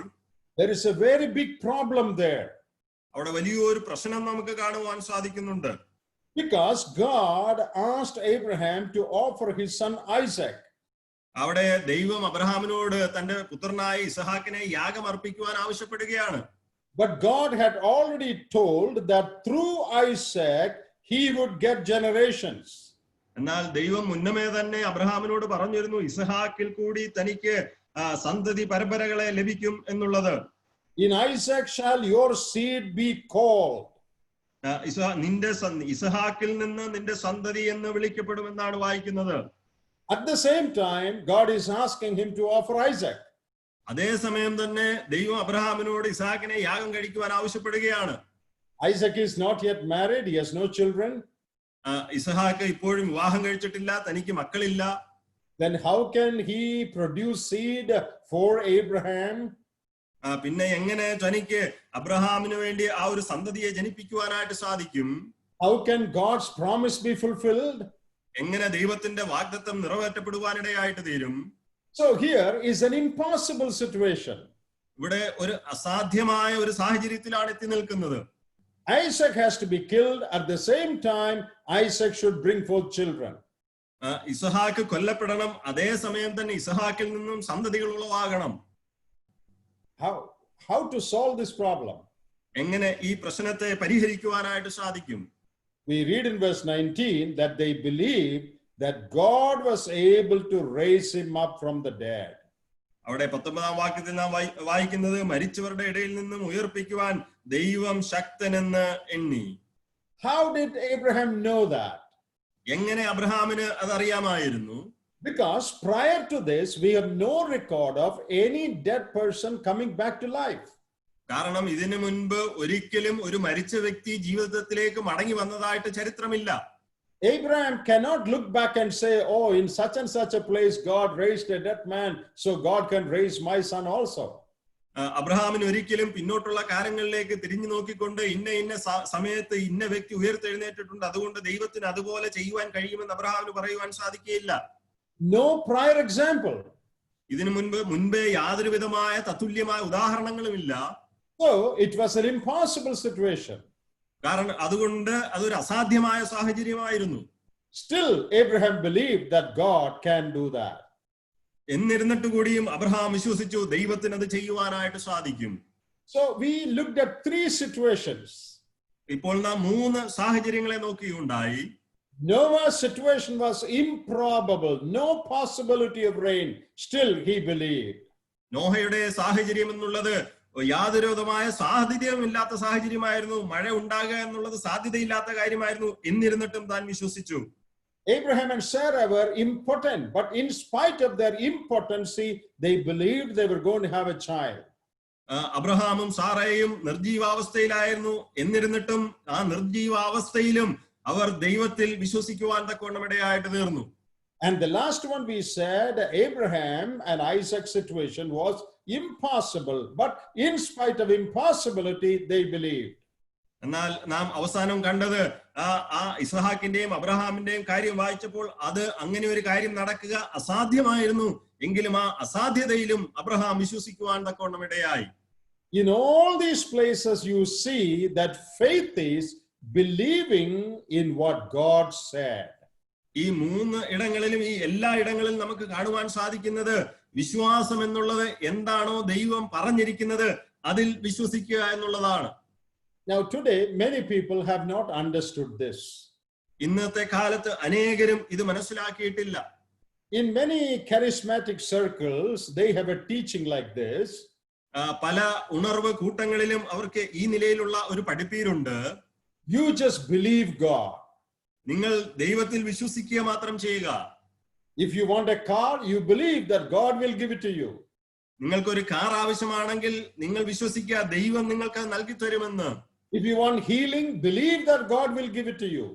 there is a very big problem there. അവിടെ വലിയൊരു പ്രശ്നം നമുക്ക് കാണുവാൻ സാധിക്കുന്നുണ്ട്. Because God asked Abraham to offer his son Isaac. അവിടെ ദൈവം അബ്രഹാമിനോട് തന്റെ പുത്രനായ ഇസഹാക്കിനെ യാഗം അർപ്പിക്കുവാൻ ആവശ്യപ്പെടുകയാണ്. But God had already told that through Isaac he would get generations. എന്നാൽ ദൈവം മുന്നമേ തന്നെ അബ്രഹാമിനോട് പറഞ്ഞിരുന്നു ഇസഹാക്കിൽ കൂടി തനിക്ക് സന്തതി പരമ്പരകളെ ലഭിക്കും എന്നുള്ളത്. In Isaac shall your seed be called. നിന്റെ ഇസഹാക്കിൽ നിന്ന് നിന്റെ സന്തതി എന്ന് വിളിക്കപ്പെടുമെന്നാണ് വായിക്കുന്നത്. At the same time, God is asking him to offer Isaac. അതേ സമയം തന്നെ ദൈവം അബ്രഹാമിനോട് ഇസഹാക്കിനെ യാഗം കഴിക്കുവാൻ ആവശ്യപ്പെടുകയാണ്. Isaac is not yet married, he has no children. ഇസഹാക്ക് ഇപ്പോഴും വിവാഹം കഴിച്ചിട്ടില്ല, തനിക്ക് മക്കളില്ല. Then how can he produce seed for Abraham? പിന്നെ എങ്ങനെ തനിക്ക് അബ്രഹാമിന് വേണ്ടി ആ ഒരു സന്തതിയെ ജനിപ്പിക്കുവാനായിട്ട് സാധിക്കും? How can God's promise be fulfilled? എങ്ങനെ ദൈവത്തിന്റെ വാഗ്ദത്തം നിറവേറ്റപ്പെടുവാനിടയായിട്ട് തീരും? So here is an impossible situation. ഇവിടെ ഒരു അസാധ്യമായ ഒരു സാഹചര്യത്തിലാണ് എത്തി നിൽക്കുന്നത്. Isaac has to be killed. At the same time, Isaac should bring forth children. ഇസഹാക്ക് കൊല്ലപ്പെടണം, അതേ സമയം തന്നെ ഇസഹാക്കിൽ നിന്നും സന്തതികൾ ഉളവാകണം. How to solve this problem? എങ്ങനെ ഈ പ്രശ്നത്തെ പരിഹരിക്കുവാനായിട്ട് സാധിക്കും? We read in verse 19 that they believed that God was able to raise him up from the dead. അവിടെ 19-ാം വാക്യത്തിൽ നാം വായിക്കുന്നത് മരിച്ചവരുടെ ഇടയിൽ നിന്നും ഉയർപ്പിക്കുവാൻ ദൈവം ശക്തനെന്ന് എണ്ണി. How did Abraham know that? എങ്ങനെ അബ്രഹാമിന് അതറിയാമായിരുന്നു? Because prior to this, we have no record of any dead person coming back to life. കാരണം ഇതിനു മുൻപ് ഒരിക്കലും ഒരു മരിച്ച വ്യക്തി ജീവിതത്തിലേക്ക് മടങ്ങി വന്നതായിട്ട് ചരിത്രമില്ല. Abraham cannot look back and say, oh, in such and such a place God raised a dead man, so God can raise my son also. അബ്രഹാമിന് ഒരിക്കലും പിന്നോട്ടുള്ള കാര്യങ്ങളിലേക്ക് തിരിഞ്ഞു നോക്കിക്കൊണ്ട് ഇന്ന സമയത്ത് ഇന്ന വ്യക്തി ഉയർത്തെഴുന്നേറ്റിട്ടുണ്ട്, അതുകൊണ്ട് ദൈവത്തിന് അതുപോലെ ചെയ്യുവാൻ കഴിയുമെന്ന് അബ്രഹാമിന് പറയുവാൻ സാധിക്കുകയില്ല. No prior example. ഇതിനു മുൻപേ യാതൊരു വിധമായ തത്തുല്യമായ ഉദാഹരണങ്ങളുമില്ല. So it was an impossible situation. കാരണം അതുകൊണ്ട് അതൊരു അസാധ്യമായ സാഹചര്യമായിരുന്നു. Still Abraham believed that God can do that. എന്നിരുന്നിട്ട് കൂടിയും അബ്രഹാം വിശ്വസിച്ചു ദൈവത്തിന് അത് ചെയ്യുവാനായിട്ട് സാധിക്കും. So we looked at 3 situations. ഇപ്പോൾ നാം 3 സാഹചര്യങ്ങളെ നോക്കിയുണ്ടായി. Noah's situation was improbable, no possibility of rain. Still he believed. നോഹയുടെ സാഹചര്യം എന്നുള്ളത് യാതൊരു വിധമായ സാധ്യതയുമില്ലാത്ത സാഹചര്യമായിരുന്നു. മഴ ഉണ്ടാകുക എന്നുള്ളത് സാധ്യതയില്ലാത്ത കാര്യമായിരുന്നു. എന്നിരുന്നിട്ടും താൻ വിശ്വസിച്ചു. Abraham and Sarah were impotent, but in spite of their impotency, they believed they were going to have a child. അബ്രഹാമും സാറയും നിർജീവാവസ്ഥയിലായിരുന്നു. എന്നിരുന്നിട്ടും ആ നിർജീവാവസ്ഥയിലും അവർ ദൈവത്തിൽ വിശ്വസിക്കുവാൻ തക്കവണ്ണം ഇടയായിട്ട് തീർന്നു. And the last one we said, Abraham and Isaac's situation was impossible, but in spite of impossibility, they believed. എന്നാൽ നാം അവസാനം കണ്ടത് ആ ഇസഹാക്കിന്റെയും അബ്രഹാമിന്റെയും കാര്യം വായിച്ചപ്പോൾ അത് അങ്ങനെ ഒരു കാര്യം നടക്കുക അസാധ്യമായിരുന്നു. എങ്കിലും ആ അസാധ്യതയിലും അബ്രഹാം വിശ്വസിക്കുവാൻ തക്കവണ്ണം ഇടയായി. In all these places you see that faith is believing in what God said. ഈ 3 ഇടങ്ങളിലും ഈ എല്ലാ ഇടങ്ങളിലും നമുക്ക് കാണുവാൻ സാധിക്കുന്നത് വിശ്വാസം എന്നുള്ളത് എന്താണോ ദൈവം പറഞ്ഞിരിക്കുന്നത് അതിൽ വിശ്വസിക്കുക എന്നുള്ളതാണ്. Now today many people have not understood this. ഇന്നത്തെ കാലത്ത് അനേകരും ഇത് മനസ്സിലാക്കിയിട്ടില്ല. In many charismatic circles they have a teaching like this. പല ഉണർവ് കൂട്ടങ്ങളിലും അവർക്ക് ഈ നിലയിലുള്ള ഒരു പഠിപ്പീരുണ്ട്. You just believe God. നിങ്ങൾ ദൈവത്തിൽ വിശ്വസിക്കുക മാത്രം ചെയ്യുക. If you want a car, you believe that God will give it to you. നിങ്ങൾക്ക് ഒരു കാർ ആവശ്യമാണെങ്കിൽ നിങ്ങൾ വിശ്വസിക്കുക ദൈവം നിങ്ങൾക്ക് നൽകി തരുമെന്ന്. If you want healing, believe that God will give it to you.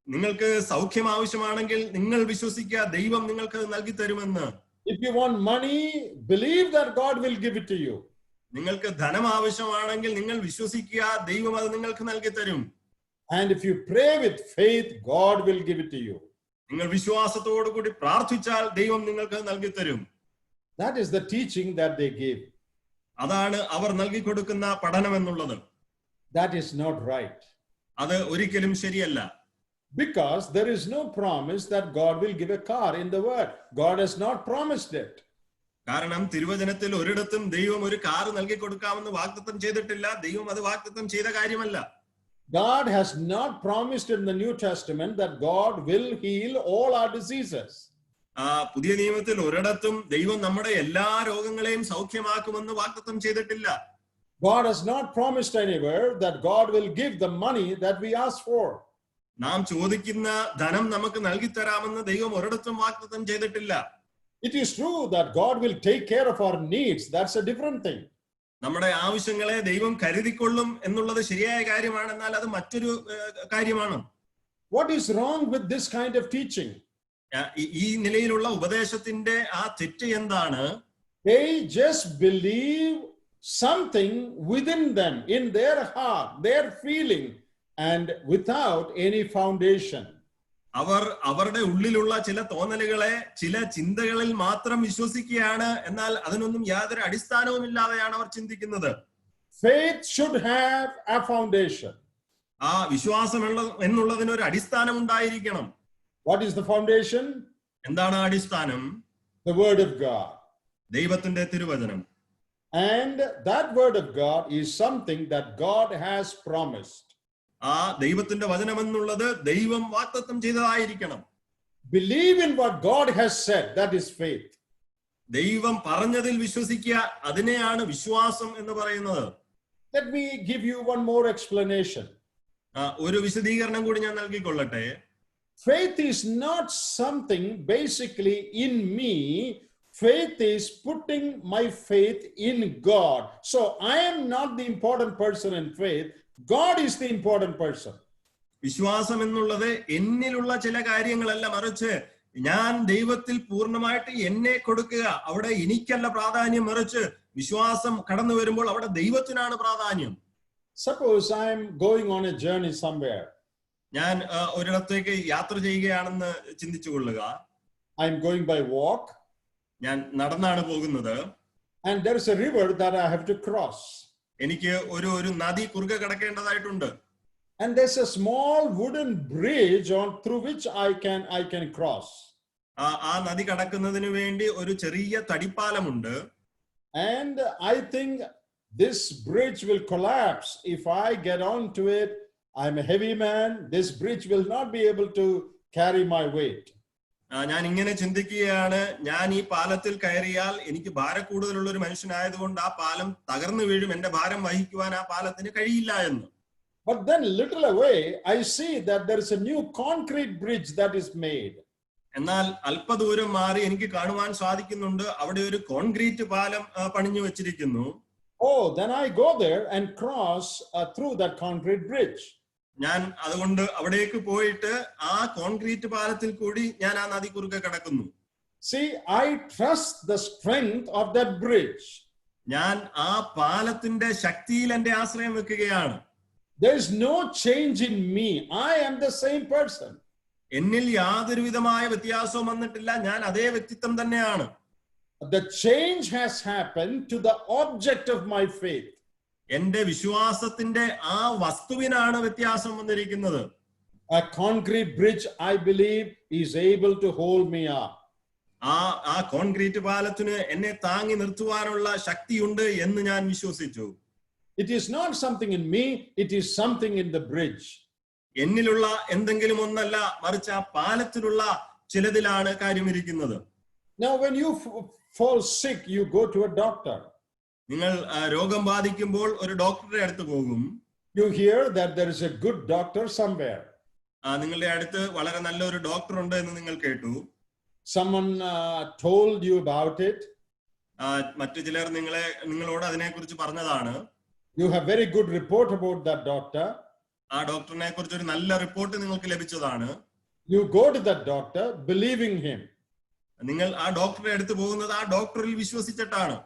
നിങ്ങൾക്ക് സൗഖ്യം ആവശ്യമാണെങ്കിൽ നിങ്ങൾ വിശ്വസിക്കുക ദൈവം നിങ്ങൾക്ക് നൽകി തരുമെന്ന്. If you want money, believe that God will give it to you. നിങ്ങൾക്ക് ധനം ആവശ്യമാണെങ്കിൽ നിങ്ങൾ വിശ്വസിക്കുക ദൈവം അത് നിങ്ങൾക്ക് നൽകി തരും. And if you pray with faith, God will give it to you. നിങ്ങൾ വിശ്വാസത്തോടു കൂടി പ്രാർത്ഥിച്ചാൽ ദൈവം നിങ്ങൾക്ക് നൽകി തരും. That is the teaching that they give. അതാണ് അവർ നൽകി കൊടുക്കുന്ന പഠനം എന്നുള്ളത്. That is not right. അത് ഒരിക്കലും ശരിയല്ല. Because there is no promise that God will give a car in the word. God has not promised it. കാരണം തിരുവചനത്തിൽ ഒരിടത്തും ദൈവം ഒരു കാർ നൽകി കൊടുക്കാമെന്ന് വാഗ്ദത്തം ചെയ്തിട്ടില്ല. ദൈവം അത് വാഗ്ദത്തം ചെയ്ത കാര്യമല്ല. God has not promised in the New Testament that God will heal all our diseases. പുതിയ നിയമത്തിൽ ഒരിടത്തും ദൈവം നമ്മുടെ എല്ലാ രോഗങ്ങളെയും സൗഖ്യമാക്കുമെന്ന് വാഗ്ദത്തം ചെയ്തിട്ടില്ല. God has not promised anywhere that God will give the money that we ask for. നാം ചോദിക്കുന്ന ധനം നമുക്ക് നൽകി തരാമെന്ന് ദൈവം ഒരിടത്തും വാഗ്ദത്തം ചെയ്തിട്ടില്ല. It is true that God will take care of our needs. That's a different thing. നമ്മുടെ ആവശ്യങ്ങളെ ദൈവം കരുതിക്കൊള്ളും എന്നുള്ളത് ശരിയായ കാര്യമാണ്. എന്നാൽ അത് മറ്റൊരു കാര്യമാണ്. What is wrong with this kind of teaching? ഈ നിലയിലുള്ള ഉപദേശത്തിന്റെ ആ തെറ്റ് എന്താണ്? They just believe something within them, in their heart, their feeling, and without any foundation. അവർ അവരുടെ ഉള്ളിലുള്ള ചില തോന്നലുകളെ, ചില ചിന്തകളിൽ മാത്രം വിശ്വസിക്കുകയാണ്. എന്നാൽ അതിനൊന്നും യാതൊരു അടിസ്ഥാനവുമില്ലാതെയാണ് അവർ ചിന്തിക്കുന്നത്. Faith should have a foundation. ആ വിശ്വാസം എന്നുള്ളതിന് ഒരു അടിസ്ഥാനം ഉണ്ടായിരിക്കണം. What is the foundation? എന്താണ് അടിസ്ഥാനം? The word of God. ദൈവത്തിന്റെ തിരുവചനം. And that word of God is something that God has promised. ആ ദൈവത്തിന്റെ വചനം എന്നുള്ളത് ദൈവം വാഗ്ദത്തം ചെയ്തതായിരിക്കണം. Believe in what God has said, that is faith. ദൈവം പറഞ്ഞതിൽ വിശ്വസിക്കുക, അതിനെയാണ് വിശ്വാസം എന്ന് പറയുന്നത്. Let me give you one more explanation. ഒരു വിശദീകരണം കൂടി ഞാൻ നൽകിക്കൊള്ളട്ടെ. Faith is not something basically in me. Faith is putting my faith in God. So I am not the important person in faith. God is the important person. വിശ്വാസം എന്നുള്ളത് എന്നിലുള്ള ചില കാര്യങ്ങളല്ല, മറിച്ച് ഞാൻ ദൈവത്തിൽ പൂർണ്ണമായിട്ട് എന്നെ കൊടുക്കുക. അവിടെ എനിക്കല്ല പ്രാധാന്യം, മറിച്ച് വിശ്വാസം കടന്നു വരുമ്പോൾ അവിടെ ദൈവത്തിനാണ് പ്രാധാന്യം. Suppose I am going on a journey somewhere. ഞാൻ ഒരിടത്തേക്ക് യാത്ര ചെയ്യുകയാണെന്ന് ചിന്തിച്ചു കൊള്ളുക. I am going by walk. ഞാൻ നടന്നാണ് പോകുന്നത്. And there is a river that I have to cross. എനിക്ക് ഒരു നദി കുറുകെ കടക്കേണ്ടതായിട്ടുണ്ട്. And there's a small wooden bridge through which I can cross. ആ നദി കടക്കുന്നതിന് വേണ്ടി ഒരു ചെറിയ തടിപ്പാലമുണ്ട്. And I think this bridge will collapse if I get onto it. I'm a heavy man. This bridge will not be able to carry my weight. ഞാൻ ഇങ്ങനെ ചിന്തിക്കുകയാണ്, ഞാൻ ഈ പാലത്തിൽ കയറിയാൽ എനിക്ക് ഭാരക്കൂടുതലുള്ള ഒരു മനുഷ്യനായതുകൊണ്ട് ആ പാലം തകർന്നു വീഴും, എന്റെ ഭാരം വഹിക്കുവാൻ ആ പാലത്തിന് കഴിയില്ല എന്ന്. But then little away I see that there is a new concrete bridge that is made. എന്നാൽ അല്പദൂരം മാറി എനിക്ക് കാണുവാൻ സാധിക്കുന്നുണ്ട്, അവിടെ ഒരു കോൺക്രീറ്റ് പാലം പണിഞ്ഞു വെച്ചിരിക്കുന്നു. Oh, then I go there and cross through that concrete bridge. ഞാൻ അതുകൊണ്ട് അവിടേക്ക് പോയിട്ട് ആ കോൺക്രീറ്റ് പാലത്തിൽ കൂടി ഞാൻ ആ നദി കുറുകെ കടക്കുന്നു. See, I trust the strength of that bridge. ഞാൻ ആ പാലത്തിന്റെ ശക്തിയിൽ എന്റെ ആശ്രയം വെക്കുകയാണ്. There is no change in me. I am the same person. എന്നിൽ യാതൊരു വിധമായ വ്യത്യാസവും വന്നിട്ടില്ല, ഞാൻ അതേ വ്യക്തിത്വം തന്നെയാണ്. The change has happened to the object of my faith. എന്റെ വിശ്വാസത്തിന്റെ ആ വസ്തുവിനാണ് വ്യത്യാസം വന്നിരിക്കുന്നത്. A concrete bridge, I believe, is able to hold me up. ആ കോൺക്രീറ്റ് പാലത്തിന് എന്നെ താങ്ങി നിർത്തുവാനുള്ള ശക്തിയുണ്ട് എന്ന് ഞാൻ വിശ്വസിച്ചു. It is not something in me, it is something in the bridge. എന്നിലുള്ള എന്തെങ്കിലും ഒന്നല്ല, മറിച്ച് ആ പാലത്തിലുള്ള ചിലതിലാണ് കാര്യമിരിക്കുന്നത്. Now when you fall sick, you go to a doctor. നിങ്ങൾ രോഗം ബാധിക്കുമ്പോൾ ഒരു ഡോക്ടറുടെ അടുത്ത് പോകും. You hear that there is a good doctor somewhere. നിങ്ങളുടെ അടുത്ത് വളരെ നല്ലൊരു ഡോക്ടർ ഉണ്ട് എന്ന് നിങ്ങൾ കേട്ടു. Someone told you about it. മറ്റു ചിലർ നിങ്ങളോട് അതിനെക്കുറിച്ച് പറഞ്ഞതാണ്. You have very good report about that doctor. ആ ഡോക്ടറിനെ കുറിച്ച് ഒരു നല്ല റിപ്പോർട്ട് നിങ്ങൾക്ക് ലഭിച്ചതാണ്. You go to that doctor believing him. നിങ്ങൾ ആ ഡോക്ടറുടെ അടുത്ത് പോകുന്നത് ആ ഡോക്ടറിൽ വിശ്വസിച്ചിട്ടാണ്.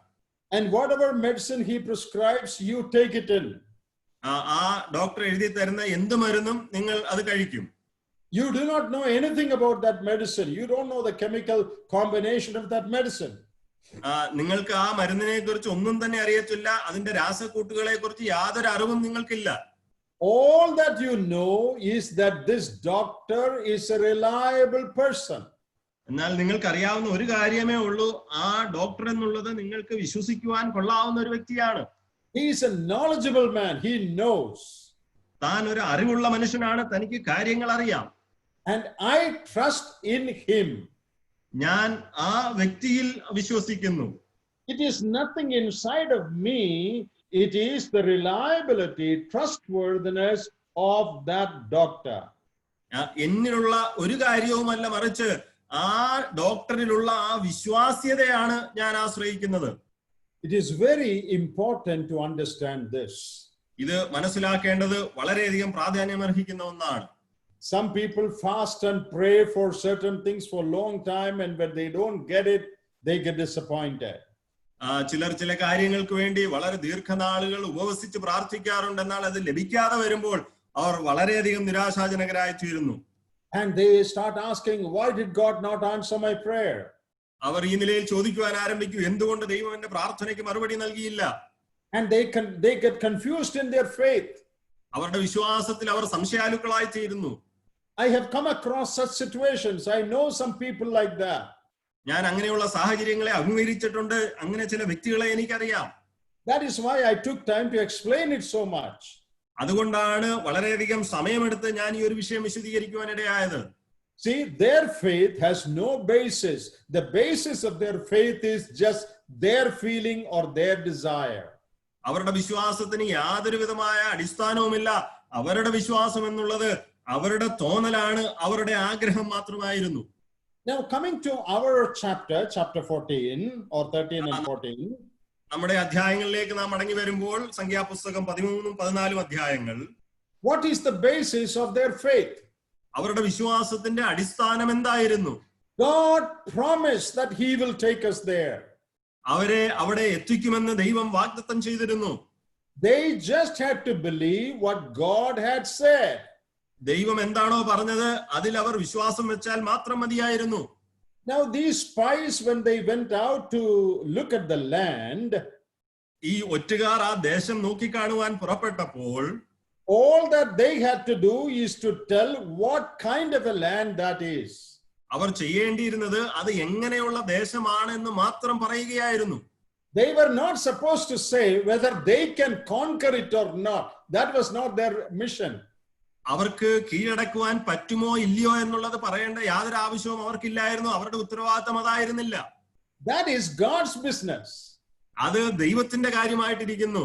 And whatever medicine he prescribes, you take it in. ആ ഡോക്ടർ എഴുതി തരുന്ന എന്ത് മരുന്നും നിങ്ങൾ അത് കഴിക്കും. You do not know anything about that medicine. You don't know the chemical combination of that medicine. നിങ്ങൾക്ക് ആ മരുന്നിനെ കുറിച്ച് ഒന്നും തന്നെ അറിയത്തില്ല, അതിന്റെ രാസക്കൂട്ടുകളെ കുറിച്ച് യാതൊരു അറിവും നിങ്ങൾക്കില്ല. all that you know is that this doctor is a reliable person. എന്നാൽ നിങ്ങൾക്ക് അറിയാവുന്ന ഒരു കാര്യമേ ഉള്ളൂ, ആ ഡോക്ടർ എന്നുള്ളത് നിങ്ങൾക്ക് വിശ്വസിക്കുവാൻ കൊള്ളാവുന്ന ഒരു വ്യക്തിയാണ്. He is a knowledgeable man. He knows. താൻ ഒരു അറിവുള്ള മനുഷ്യനാണ്, തനിക്ക് കാര്യങ്ങൾ അറിയാം. And I trust in him. ഞാൻ ആ വ്യക്തിയിൽ വിശ്വസിക്കുന്നു. It is nothing inside of me. It is the reliability, trustworthiness of that doctor. എന്നിലുള്ള ഒരു കാര്യവുമല്ല, മറിച്ച് ആ ഡോക്ടറിലുള്ള ആ വിശ്വാസ്യതയാണ് ഞാൻ ആശ്രയിക്കുന്നത്. It is very important to understand this. ഇത് മനസ്സിലാക്കേണ്ടത് വളരെയധികം പ്രാധാന്യമർഹിക്കുന്ന ഒന്നാണ്. Some people fast and pray for certain things for a long time, and when they don't get it, they get disappointed. ചിലർ ചില കാര്യങ്ങൾക്ക് വേണ്ടി വളരെ ദീർഘനാളുകൾ ഉപവസിച്ച് പ്രാർത്ഥിക്കാറുണ്ട്, എന്നാൽ അത് ലഭിക്കാതെ വരുമ്പോൾ അവർ വളരെയധികം നിരാശാജനകരായി തീരുന്നു. And they start asking, why did God not answer my prayer? അവർ ഈ നിലയിൽ ചോദിക്കുവാൻ ആരംഭിക്കും, എന്തുകൊണ്ട് ദൈവം എന്റെ പ്രാർത്ഥനയ്ക്ക് മറുപടി നൽകിയില്ല? And they get confused in their faith. അവരുടെ വിശ്വാസത്തിൽ അവർ സംശയാലുക്കളായി തീരുന്നു. I have come across such situations. I know some people like that. ഞാൻ അങ്ങനെയുള്ള സാഹചര്യങ്ങളെ അഭിമുഖീകരിച്ചിട്ടുണ്ട്. അങ്ങനെ ചില വ്യക്തികളെ എനിക്കറിയാം. That is why I took time to explain it so much. അതുകൊണ്ടാണ് വളരെയധികം സമയമെടുത്ത് ഞാൻ ഈ ഒരു വിഷയം വിശദീകരിക്കുവാൻ ഇടയായത്. See, their faith has no basis. The basis of their faith is just their feeling or their desire. അവരുടെ വിശ്വാസത്തിന് യാതൊരു വിധമായ അടിസ്ഥാനവുമില്ല. അവരുടെ വിശ്വാസം എന്നുള്ളത് അവരുടെ തോന്നലാണ്, അവരുടെ ആഗ്രഹം മാത്രമായിരുന്നു. Now coming to our chapter 14 or 13 and 14. നമ്മുടെ അധ്യായങ്ങളിലേക്ക് നാം മടങ്ങി വരുമ്പോൾ സംഖ്യാപുസ്തകം 13-14 അധ്യായങ്ങൾ. What is the basis of their faith? അവരുടെ വിശ്വാസത്തിന്റെ അടിസ്ഥാനം എന്തായിരുന്നു? God promised that he will take us there. അവരെ അവിടെ എത്തിക്കുമെന്ന് ദൈവം വാഗ്ദത്തം ചെയ്തിരുന്നു. They just had to believe what God had said. ദൈവം എന്താണോ പറഞ്ഞത് അതിൽ അവർ വിശ്വാസം വെച്ചാൽ മാത്രം മതിയായിരുന്നു. Now these spies, when they went out to look at the land, ഈ ഒറ്റുകാർ ആ ദേശം നോക്കിക്കാണുവാൻ പുറപ്പെട്ടപ്പോൾ all that they had to do is to tell what kind of a land that is. അവർ ചെയ്യേണ്ടിയിരുന്നത് അത് എങ്ങനെയുള്ള ദേശമാണെന്ന് മാത്രം പറയുകയായിരുന്നു. They were not supposed to say whether they can conquer it or not. That was not their mission. അവർക്ക് കീഴടക്കുവാൻ പറ്റുമോ ഇല്ലയോ എന്നുള്ളത് പറയേണ്ട യാതൊരു ആവശ്യവും അവർക്കില്ലായിരുന്നു. അവരുടെ ഉത്തരവാദിത്തം അതായിരുന്നില്ല. That is God's business. അത് ദൈവത്തിന്റെ കാര്യമായിട്ടിരിക്കുന്നു.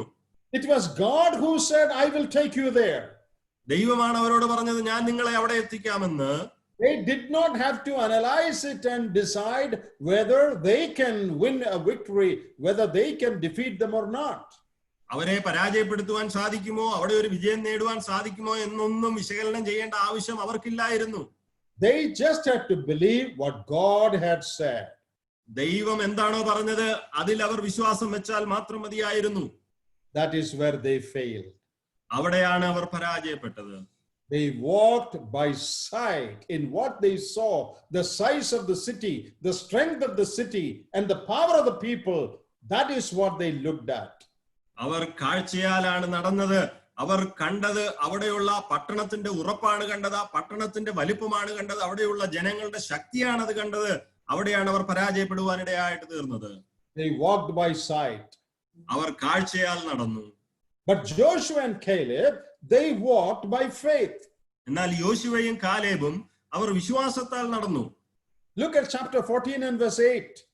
It was God who said, I will take you there. ദൈവമാണ് അവരോട് പറഞ്ഞത്, ഞാൻ നിങ്ങളെ അവിടെ എത്തിക്കാമെന്ന്. They did not have to analyze it and decide whether they can win a victory, whether they can defeat them or not. അവരെ പരാജയപ്പെടുത്തുവാൻ സാധിക്കുമോ, അവിടെ ഒരു വിജയം നേടുവാൻ സാധിക്കുമോ എന്നൊന്നും വിശകലനം ചെയ്യേണ്ട ആവശ്യം അവർക്കില്ലായിരുന്നു. They just had to believe what God had said. ദൈവം എന്താണോ പറഞ്ഞത് അതിൽ അവർ വിശ്വാസം വെച്ചാൽ മാത്രം മതിയായിരുന്നു. That is where they failed. അവിടെയാണ് അവർ പരാജയപ്പെട്ടത്. They walked by sight in what they saw, the size of the city, the strength of the city, and the power of the people. That is what they looked at. അവർ കാഴ്ചയാലാണ് നടന്നത്. അവർ കണ്ടത് അവിടെയുള്ള പട്ടണത്തിന്റെ ഉറപ്പാണ് കണ്ടത്, ആ പട്ടണത്തിന്റെ വലിപ്പമാണ് കണ്ടത്, അവിടെയുള്ള ജനങ്ങളുടെ ശക്തിയാണ് അത് കണ്ടത്. അവിടെയാണ് അവർ പരാജയപ്പെടുവാനിടയായിട്ട് തീർന്നത്. They walked by sight. അവർ കാഴ്ചയാൽ നടന്നു. But Joshua and Caleb, they walked by faith. എന്നാൽ യോശുവയും കാലേബും അവർ വിശ്വാസത്താൽ നടന്നു. Look at chapter 14 and verse 8.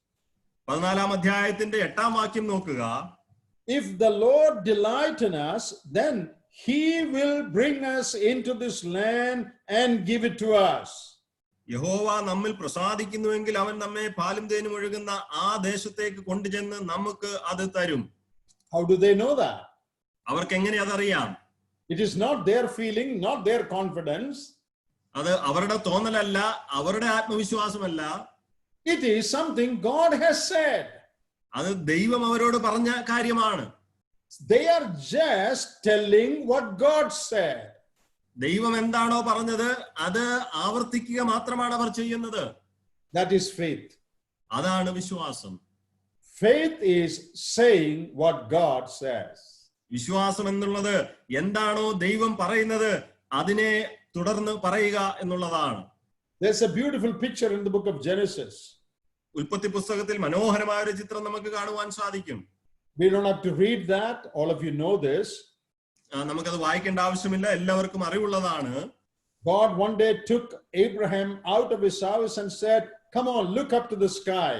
14 അധ്യായത്തിന്റെ 8-ാം വാക്യം നോക്കുക. If the Lord delight in us, then he will bring us into this land and give it to us. യഹോവ നമ്മിൽ പ്രസാദിക്കുന്നുവെങ്കിൽ അവൻ നമ്മെ പാലും തേനും ഒഴുകുന്ന ആ ദേശത്തേക്ക് കൊണ്ടുചെന്ന് നമുക്ക് അത് തരും. How do they know that? അവർക്ക് എങ്ങനെ അതറിയാം? It is not their feeling, not their confidence. അത് അവരുടെ തോന്നലല്ല, അവരുടെ ആത്മവിശ്വാസമല്ല. It is something God has said. അത് ദൈവം അവരോട് പറഞ്ഞ കാര്യമാണ്. They are just telling what God said. ദൈവം എന്താണോ പറഞ്ഞത് അത് ആവർത്തിക്കുക മാത്രമാണ് അവർ ചെയ്യുന്നത്. That is faith. അതാണ് വിശ്വാസം. Faith is saying what God says. വിശ്വാസം എന്നുള്ളത് എന്താണോ ദൈവം പറയുന്നത് അതിനെ തുടർന്ന് പറയുക എന്നുള്ളതാണ്. There's a beautiful picture in the book of Genesis. ഉൽപ്പത്തി പുസ്തകത്തിൽ മനോഹരമായ ഒരു ചിത്രം നമുക്ക് കാണുവാൻ സാധിക്കും. We don't have to read that. All of you know this. നമുക്കത് വായിക്കേണ്ട ആവശ്യമില്ല, എല്ലാവർക്കും അറിവുള്ളതാണ്. God one day took Abraham out of his house and said, "Come on, look up to the sky."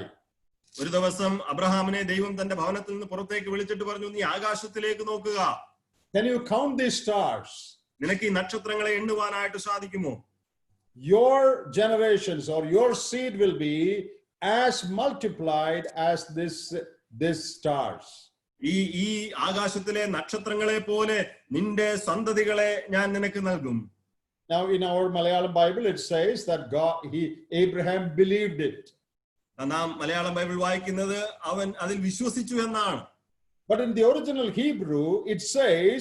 ഒരു ദിവസം അബ്രഹാമിനെ ദൈവം തന്റെ ഭവനത്തിൽ നിന്ന് പുറത്തേക്ക് വിളിച്ചിട്ട് പറഞ്ഞു, നീ ആകാശത്തിലേക്ക് നോക്കുക. Can you count these stars? നിനക്ക് ഈ നക്ഷത്രങ്ങളെ എണ്ണുവാനായിട്ട് സാധിക്കുമോ? Your generations or your seed will be as multiplied as this stars. ഈ ആകാശത്തിലെ നക്ഷത്രങ്ങളെ പോലെ നിന്റെ സന്തതികളെ ഞാൻ നിനക്ക് നൽകും. Now in our Malayalam Bible it says that Abraham believed it. നാം മലയാളം ബൈബിൾ വായിക്കുന്നത് അവൻ അതിൽ വിശ്വസിച്ചു എന്നാണ്. But in the original Hebrew it says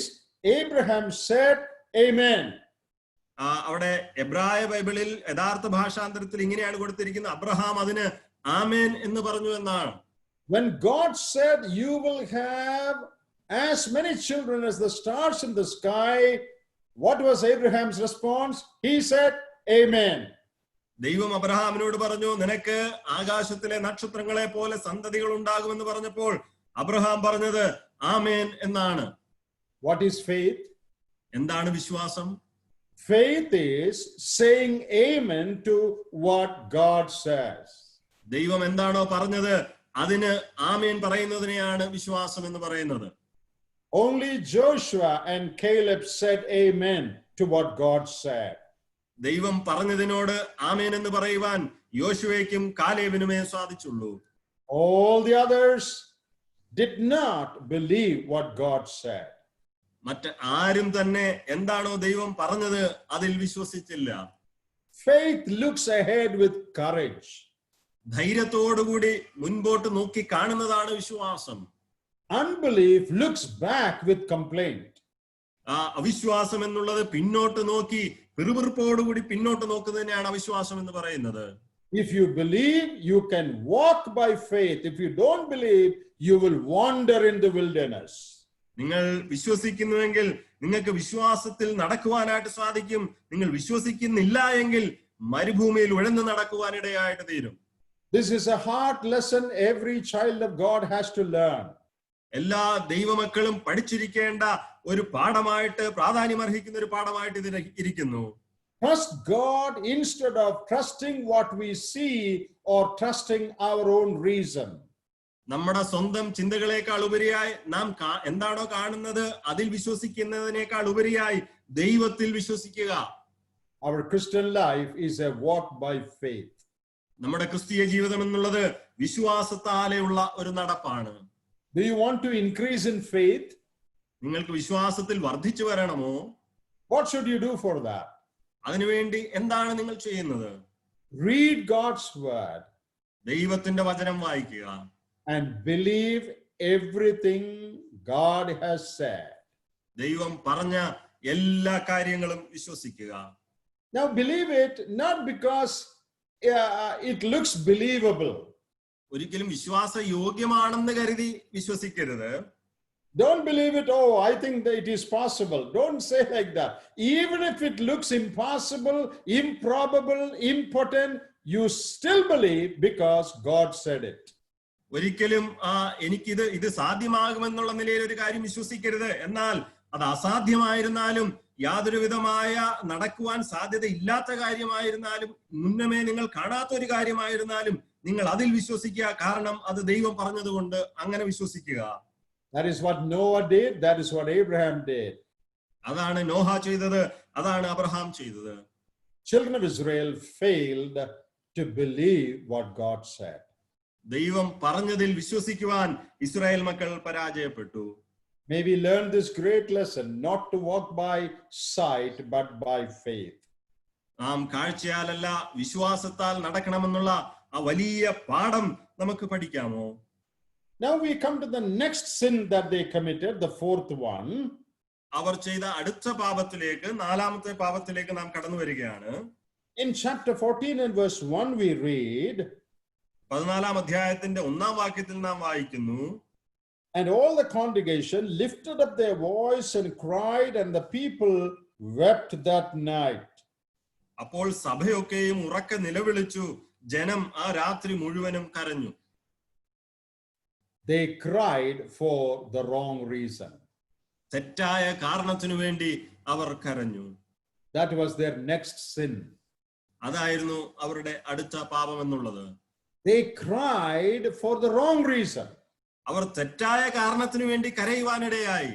Abraham said amen. അവിടെ എബ്രായ ബൈബിളിൽ യഥാർത്ഥ ഭാഷാന്തരത്തിൽ ഇങ്ങനെയാണ് കൊടുത്തിരിക്കുന്നത്, അബ്രഹാം അതിന് ആമേൻ എന്ന് പറഞ്ഞു എന്നാണ്. When God said you will have as many children as the stars in the sky, what was Abraham's response? He said amen. ദൈവം അബ്രഹാമിനോട് പറഞ്ഞു, നിനക്ക് ആകാശത്തിലെ നക്ഷത്രങ്ങളെ പോലെ സന്തതികൾ ഉണ്ടാകുമെന്ന് പറഞ്ഞപ്പോൾ അബ്രഹാം പറഞ്ഞത് ആമേൻ എന്നാണ്. What is faith? എന്താണ് വിശ്വാസം? Faith is saying amen to what God says. ദൈവം എന്താണോ പറഞ്ഞത് അതിന് ആമേൻ പറയുന്നതിനെയാണ് വിശ്വാസം എന്ന് പറയുന്നത്. Only Joshua and Caleb said amen to what God said. ദൈവം പറഞ്ഞതിനോട് ആമേൻ എന്ന് പറയുവാൻ യോശുവയ്ക്കും കാലേബിനുമേ സാധിച്ചുള്ളൂ. All the others did not believe what God said. മറ്റ് ആരും തന്നെ എന്താണോ ദൈവം പറഞ്ഞത് അതിൽ വിശ്വസിച്ചില്ല. Faith looks ahead with courage. ധൈര്യത്തോടുകൂടി മുൻപോട്ട് നോക്കി കാണുന്നതാണ് വിശ്വാസം. Unbelief looks back with complaint. അവിശ്വാസം എന്നുള്ളത് പിന്നോട്ട് നോക്കി പിറുപിറുപ്പോടുകൂടി പിന്നോട്ട് നോക്കുന്നതിനെയാണ് അവിശ്വാസം എന്ന് പറയുന്നത്. If you believe, you can walk by faith. If you don't believe, you will wander in the wilderness. നിങ്ങൾ വിശ്വസിക്കുന്നുവെങ്കിൽ നിങ്ങൾക്ക് വിശ്വാസത്തിൽ നടക്കുവാനായിട്ട് സാധിക്കും. നിങ്ങൾ വിശ്വസിക്കുന്നില്ല എങ്കിൽ മരുഭൂമിയിൽ ഉഴന്നു നടക്കുവാനിടയായിട്ട് തീരും. This is a hard lesson every child of God has to learn. എല്ലാ ദൈവമക്കളും പഠിച്ചിരിക്കേണ്ട ഒരു പാഠമായിട്ട്, പ്രാധാന്യമർഹിക്കുന്ന ഒരു പാഠമായിട്ട് ഇത് ഇരിക്കുന്നു. Trust God instead of trusting what we see or trusting our own reason. നമ്മുടെ സ്വന്തം ചിന്തകളെക്കാൾ ഉപരിയായി നാം എന്താണോ കാണുന്നത് അതിൽ വിശ്വസിക്കുന്നതിനേക്കാൾ ഉപരിയായി ദൈവത്തിൽ വിശ്വസിക്കുക. Our Christian life is a walk by faith. നമ്മുടെ ക്രിസ്തീയ ജീവിതം എന്നുള്ളത് വിശ്വാസത്താലെയുള്ള ഒരു നടപ്പാണ്. Do you want to increase in faith? നിങ്ങൾക്ക് വിശ്വാസത്തിൽ വർദ്ധിച്ചു വരണമോ? What should you do for that? അതിനുവേണ്ടി എന്താണ് നിങ്ങൾ ചെയ്യുന്നത്? Read God's word. ദൈവത്തിന്റെ വചനം വായിക്കുക. And believe everything God has said. ദൈവം പറഞ്ഞ എല്ലാ കാര്യങ്ങളും വിശ്വസിക്കുക. Now believe it not because it looks believable. ഒരിക്കലും വിശ്വാസ യോഗ്യമാണെന്ന് കരുതി വിശ്വസിക്കരുത്. Don't believe it, oh, I think that it is possible. Don't say like that. Even if it looks impossible, improbable, impotent, you still believe because God said it. ഒരിക്കലും ഇത് സാധ്യമാകുമെന്നുള്ള നിലയിൽ ഒരു കാര്യം വിശ്വസിക്കരുത്. എന്നാൽ അത് അസാധ്യമായിരുന്നാലും യാതൊരു വിധമായ നടക്കുവാൻ സാധ്യത ഇല്ലാത്ത കാര്യമായിരുന്നാലും മുന്നമേ നിങ്ങൾ കാണാത്ത ഒരു കാര്യമായിരുന്നാലും നിങ്ങൾ അതിൽ വിശ്വസിക്കുക. കാരണം അത് ദൈവം പറഞ്ഞതുകൊണ്ട് അങ്ങനെ വിശ്വസിക്കുക. That is what Noah did. That is what Abraham did. അതാണ് നോഹ ചെയ്തത്, അതാണ് അബ്രഹാം ചെയ്തത്. Children of Israel failed to believe what God said. ദൈവം പറഞ്ഞതിൽ വിശ്വസിക്കുവാൻ ഇസ്രായേൽ മക്കൾ പരാജയപ്പെട്ടു. May we learn this great lesson, not to walk by sight but by faith. നാം കാഴ്ചയാലല്ല വിശ്വാസത്താൽ നടക്കണമെന്നുള്ള ആ വലിയ പാഠം നമുക്ക് പഠിക്കാമോ? Now we come to the next sin that they committed, the fourth one. അവർ ചെയ്ത അടുത്ത പാപത്തിലേക്ക്, നാലാമത്തെ പാപത്തിലേക്ക് നാം കടന്നു വരികയാണ്. In chapter 14 and verse 1 we read, 14-ാം അധ്യായത്തിന്റെ 1-ാം വാക്യത്തിൽ നാം വായിക്കുന്നു, And all the congregation lifted up their voice and cried, and the people wept that night. അപ്പോൾ സഭയൊക്കെയും ഉറക്കെ നിലവിളിച്ചു, ജനം ആ രാത്രി മുഴുവനും കരഞ്ഞു. They cried for the wrong reason. തെറ്റായ കാരണത്തിനു വേണ്ടി അവർ കരഞ്ഞു. That was their next sin. അതായിരുന്നു അവരുടെ അടുത്ത പാപം എന്നുള്ളത്. They cried for the wrong reason. അവർ തെറ്റായ കാരണത്തിനു വേണ്ടി കരയുവാനിടയായി.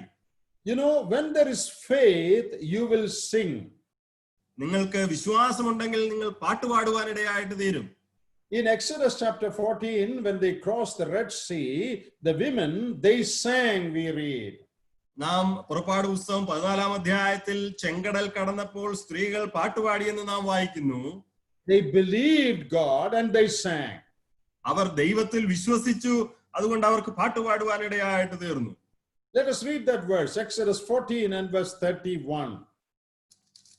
You know, when there is faith, you will sing. നിങ്ങൾക്ക് വിശ്വാസമുണ്ടെങ്കിൽ നിങ്ങൾ പാട്ടുപാടുവാനിടയായിട്ട് തീരും. In Exodus chapter 14, when they crossed the Red Sea, the women, they sang, we read. നാം പുറപ്പാട് പുസ്തകം 14-ാം അധ്യായത്തിൽ ചെങ്കടൽ കടന്നപ്പോൾ സ്ത്രീകൾ പാട്ടുപാടിയെന്ന് നാം വായിക്കുന്നു. They believed God and they sang. അവർ ദൈവത്തിൽ വിശ്വസിച്ചു, അതുകൊണ്ട് അവർക്ക് പാട്ടുപാടുവാനിടയായിട്ട് തീർന്നു. Let us read that verse, Exodus 14 and verse 31.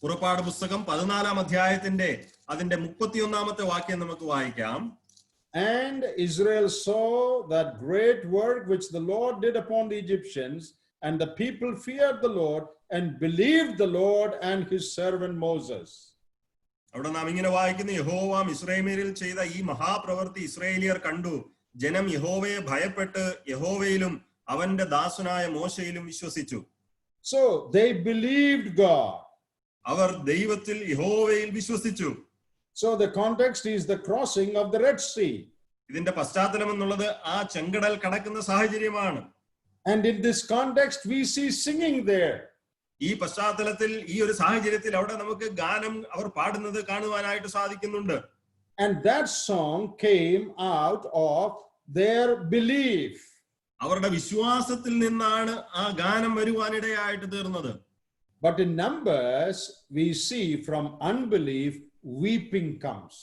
പുറപ്പാട് പുസ്തകം 14-ാം അധ്യായത്തിന്റെ അതിന്റെ 31-ാമത്തെ വാക്യം നമുക്ക് വായിക്കാം. And Israel saw that great work which the Lord did upon the Egyptians, and the people feared the Lord and believed the Lord and his servant Moses. അവിടെ നാം ഇങ്ങനെ വായിക്കുന്നു, യഹോവ മിസ്രയീമിൽ ചെയ്ത ഈ മഹാപ്രവൃത്തി ഇസ്രായേലിയർ കണ്ടു, ജനം യഹോവയെ ഭയപ്പെട്ട് യഹോവയിലും അവന്റെ ദാസനായ മോശയിലും വിശ്വസിച്ചു. So they believed God. അവർ ദൈവത്തിൽ യഹോവയിൽ വിശ്വസിച്ചു. So the context is the crossing of the Red Sea. ഇതിന്റെ പശ്ചാത്തലം എന്നുള്ളത് ആ ചെങ്കടൽ കടക്കുന്ന സാഹചര്യമാണ്. And in this context we see singing there. ഈ പശ്ചാത്തലത്തിൽ ഈ ഒരു സാഹചര്യത്തിൽ അവിടെ നമുക്ക് ഗാനം അവർ പാടുന്നത് കാണുവാനായിട്ട് സാധിക്കുന്നുണ്ട്. And that song came out of their belief. അവരുടെ വിശ്വാസത്തിൽ നിന്നാണ് ആ ഗാനം വരുവാനിടയായിട്ട് തീർന്നത്. But in Numbers we see from unbelief weeping comes.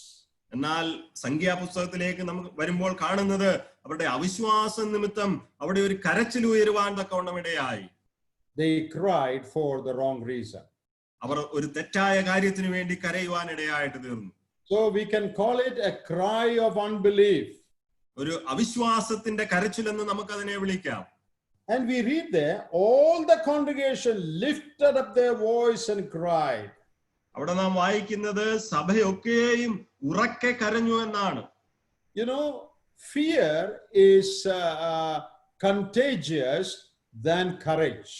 എന്നാൽ സംഖ്യാപുസ്തകത്തിലേക്ക് നമുക്ക് വരുമ്പോൾ കാണുന്നത് അവരുടെ അവിശ്വാസം നിമിത്തം അവിടെ ഒരു കരച്ചിൽ ഉയരുവാൻ തക്കവണ്ണം ഇടയായി. They cried for the wrong reason. അവർ ഒരു തെറ്റായ കാര്യത്തിന് വേണ്ടി കരയുവാൻ ഇടയായിട്ട് തീർന്നു. So we can call it a cry of unbelief. ഒരു അവിശ്വാസത്തിന്റെ കരച്ചിൽ എന്ന് നമുക്കതിനെ വിളിക്കാം. And we read there, all the congregation lifted up their voice and cried. അവിടെ നാം വായിക്കുന്നത് സഭയൊക്കെയും ഉറക്കെ കരഞ്ഞു എന്നാണ്. You know, fear is contagious than courage.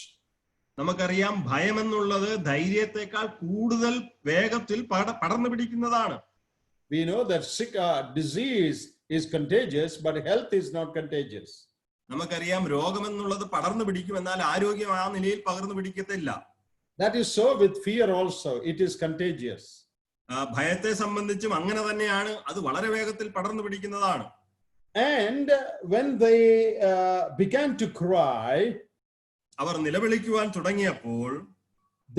നമുക്കറിയാം, ഭയം എന്നുള്ളത് ധൈര്യത്തെക്കാൾ കൂടുതൽ വേഗത്തിൽ പടർന്നു പിടിക്കുന്നതാണ്. We know that disease is contagious, but health is not contagious. നമുക്കറിയാം, രോഗം എന്നുള്ളത് പടർന്നു പിടിക്കും, എന്നാൽ ആരോഗ്യം ആ നിലയിൽ പകർന്നു പിടിക്കത്തില്ല. That is so with fear also. It is contagious. ഭയത്തെ സംബന്ധിച്ചും അങ്ങനെ തന്നെയാണ്, അത് വളരെ വേഗത്തിൽ പടർന്നു പിടിക്കുന്നതാണ്. And when they began to cry, അവർ നിലവിളിക്കുവാൻ തുടങ്ങിയപ്പോൾ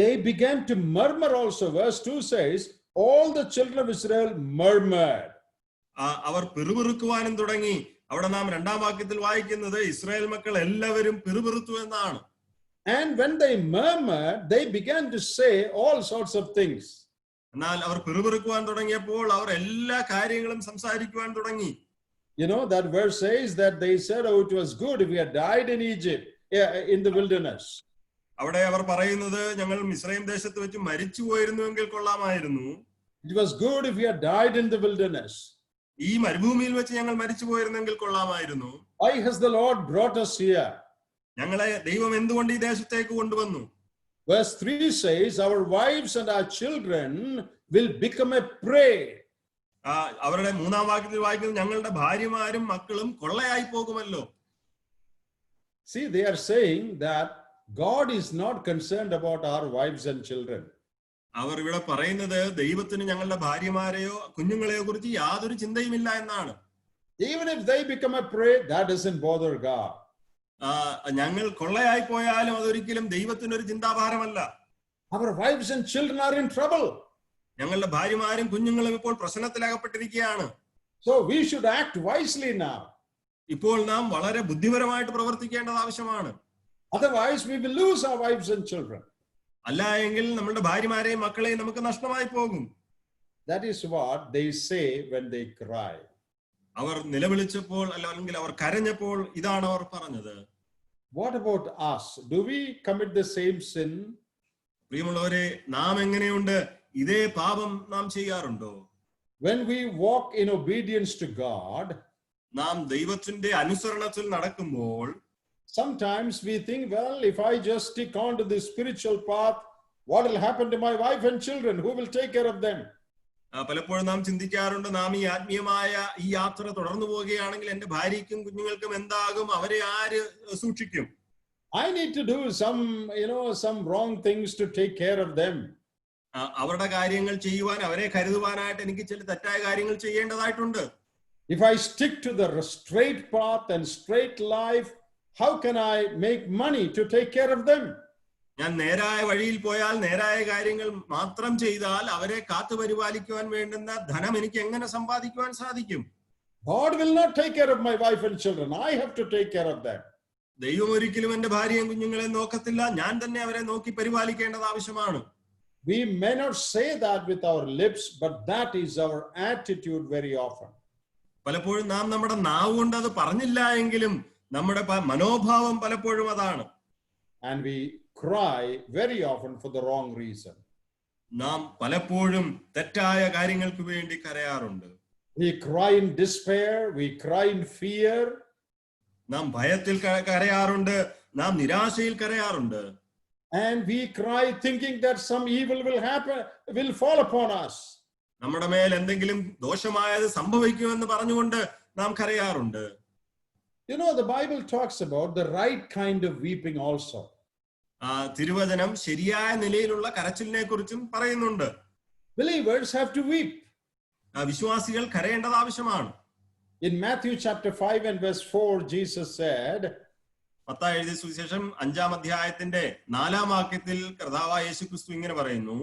they began to murmur also. Verse 2 says, all the children of Israel murmured. അവർ പിറുപിറുക്കുവാനും തുടങ്ങി. അവിടെ നാം 2-ാം വാക്യത്തിൽ വായിക്കുന്നത് ഇസ്രായേൽ മക്കൾ എല്ലാവരും പിറുപിറുത്തു എന്നാണ്. And when they murmured, they began to say all sorts of things. എന്നാൽ അവർ പിറുപിറുക്കുവാൻ തുടങ്ങിയപ്പോൾ അവർ എല്ലാ കാര്യങ്ങളും സംസാരിക്കുവാൻ തുടങ്ങി. You know, that verse says that they said, oh, it was good if we had died in Egypt, in the wilderness. അവിടെ അവർ പറയുന്നത്, ഞങ്ങൾ മിസ്രയീം ദേശത്ത് വെച്ച് മരിച്ചു പോയിരുന്നുവെങ്കിൽ കൊള്ളാമായിരുന്നു. It was good if we had died in the wilderness. ഈ മരുഭൂമിയിൽ വെച്ച് ഞങ്ങൾ മരിച്ചു പോയിരുന്നെങ്കിൽ കൊള്ളാമായിരുന്നു. Why has the Lord brought us here? ഞങ്ങളെ ദൈവം എന്തുകൊണ്ട് ഈ ദേശത്തേക്ക് കൊണ്ടുവന്നു? Verse 3 says, our wives and our children will become a prey. അവരുടെ 3-ാം വാക്യത്തിൽ വായിക്കുന്നത്, ഞങ്ങളുടെ ഭാര്യമാരും മക്കളും കൊള്ളയായി പോകുമല്ലോ. See, they are saying that God is not concerned about our wives and children. അവർ ഇവിടെ പറയുന്നത് ദൈവത്തിന് ഞങ്ങളുടെ ഭാര്യമാരെയോ കുഞ്ഞുങ്ങളെയോ കുറിച്ച് യാതൊരു ചിന്തയുമില്ല എന്നാണ്. Even if they become a prey, that doesn't bother God. ഞങ്ങൾ കൊള്ളയായി പോയാലും അതൊരിക്കലും ദൈവത്തിന് ഒരു ചിന്താഭാരമല്ല. Our wives and children are in trouble. ഞങ്ങളുടെ ഭാര്യമാരും കുഞ്ഞുങ്ങളും ഇപ്പോൾ പ്രശ്നത്തിലകപ്പെട്ടിരിക്കുകയാണ്. So we should act wisely now. ഇപ്പോൾ നാം വളരെ ബുദ്ധിപരമായിട്ട് പ്രവർത്തിക്കേണ്ടത് ആവശ്യമാണ്. Otherwise we will lose our wives and children. അല്ല എങ്കിൽ നമ്മുടെ ഭാര്യമാരെയും മക്കളെയും നമുക്ക് നഷ്ടമായി പോകും. That is what they say when they cry. അവർ നിലവിളിച്ചപ്പോൾ അല്ലെങ്കിൽ അവർ കരഞ്ഞപ്പോൾ ഇതാണ് അവർ പറഞ്ഞത്. What about us? Do we commit the same sin? പ്രിയമുള്ളവരെ, നാം എങ്ങനെയുണ്ട്? ഇതേ പാപം നാം ചെയ്യാറുണ്ടോ? When we walk in obedience to God, നാം ദൈവത്തിന്റെ അനുസരണത്തിൽ നടക്കുമ്പോൾ sometimes we think, well, if I just stick on to this spiritual path, what will happen to my wife and children? Who will take care of them? പലപ്പോഴും നാം ചിന്തിക്കാറുണ്ട്, നാം ഈ ആത്മീയമായ ഈ യാത്ര തുടർന്നു പോവുകയാണെങ്കിൽ എന്റെ ഭാര്യയ്ക്കും കുഞ്ഞുങ്ങൾക്കും എന്താകും? അവരെ ആര് സൂക്ഷിക്കും? I need to do some wrong things to take care of them. അവരുടെ കാര്യങ്ങൾ ചെയ്യുവാൻ, അവരെ കരുതുവാനായിട്ട് എനിക്ക് ചില തെറ്റായ കാര്യങ്ങൾ ചെയ്യേണ്ടതായിട്ടുണ്ട്. If I stick to the straight path and straight life, how can I make money to take care of them? ഞാൻ നേരായ വഴിയിൽ പോയാൽ, നേരായ കാര്യങ്ങൾ മാത്രം ചെയ്താൽ അവരെ കാത്തു പരിപാലിക്കുവാൻ വേണ്ടുന്ന ധനം എനിക്ക് എങ്ങനെ സമ്പാദിക്കുവാൻ സാധിക്കും? God will not take care of my wife and children. I have to take care of them. ദൈവം ഒരിക്കലും എന്റെ ഭാര്യയും കുഞ്ഞുങ്ങളെയും നോക്കത്തില്ല, ഞാൻ തന്നെ അവരെ നോക്കി പരിപാലിക്കേണ്ടത് ആവശ്യമാണ്. We may not say that with our lips, but that is our attitude very often. പലപ്പോഴും നാം നമ്മുടെ നാവ് കൊണ്ട് അത് പറഞ്ഞില്ല എങ്കിലും നമ്മുടെ മനോഭാവം പലപ്പോഴും അതാണ്. And we cry very often for the wrong reason. നാം പലപ്പോഴും തെറ്റായ കാര്യങ്ങൾക്ക് വേണ്ടി കരയാറുണ്ട്. We cry in despair, we cry in fear. നാം ഭയത്തിൽ കരയാറുണ്ട്, നാം നിരാശയിൽ കരയാറുണ്ട്. And we cry thinking that some evil will fall upon us. നമ്മുടെ മേൽ എന്തെങ്കിലും ദോഷമായത് സംഭവിക്കുമെന്ന് പറഞ്ഞുകൊണ്ട് നാം കരയാറുണ്ട്. You know, the Bible talks about the right kind of weeping also. തിരുവചനം ശരിയായ നിലയിലുള്ള കരച്ചിലിനെ കുറിച്ചും പറയുന്നുണ്ട്. Believers have to weep. വിശ്വാസികൾ കരയേണ്ടത് ആവശ്യമാണ്. In Matthew chapter 5 and verse 4, Jesus said, Mathai എഴുതിയ സുവിശേഷം 5-ാം അധ്യായത്തിന്റെ 4-ാം വാക്യത്തിൽ കർത്താവായ യേശുക്രിസ്തു ഇങ്ങനെ പറയുന്നു,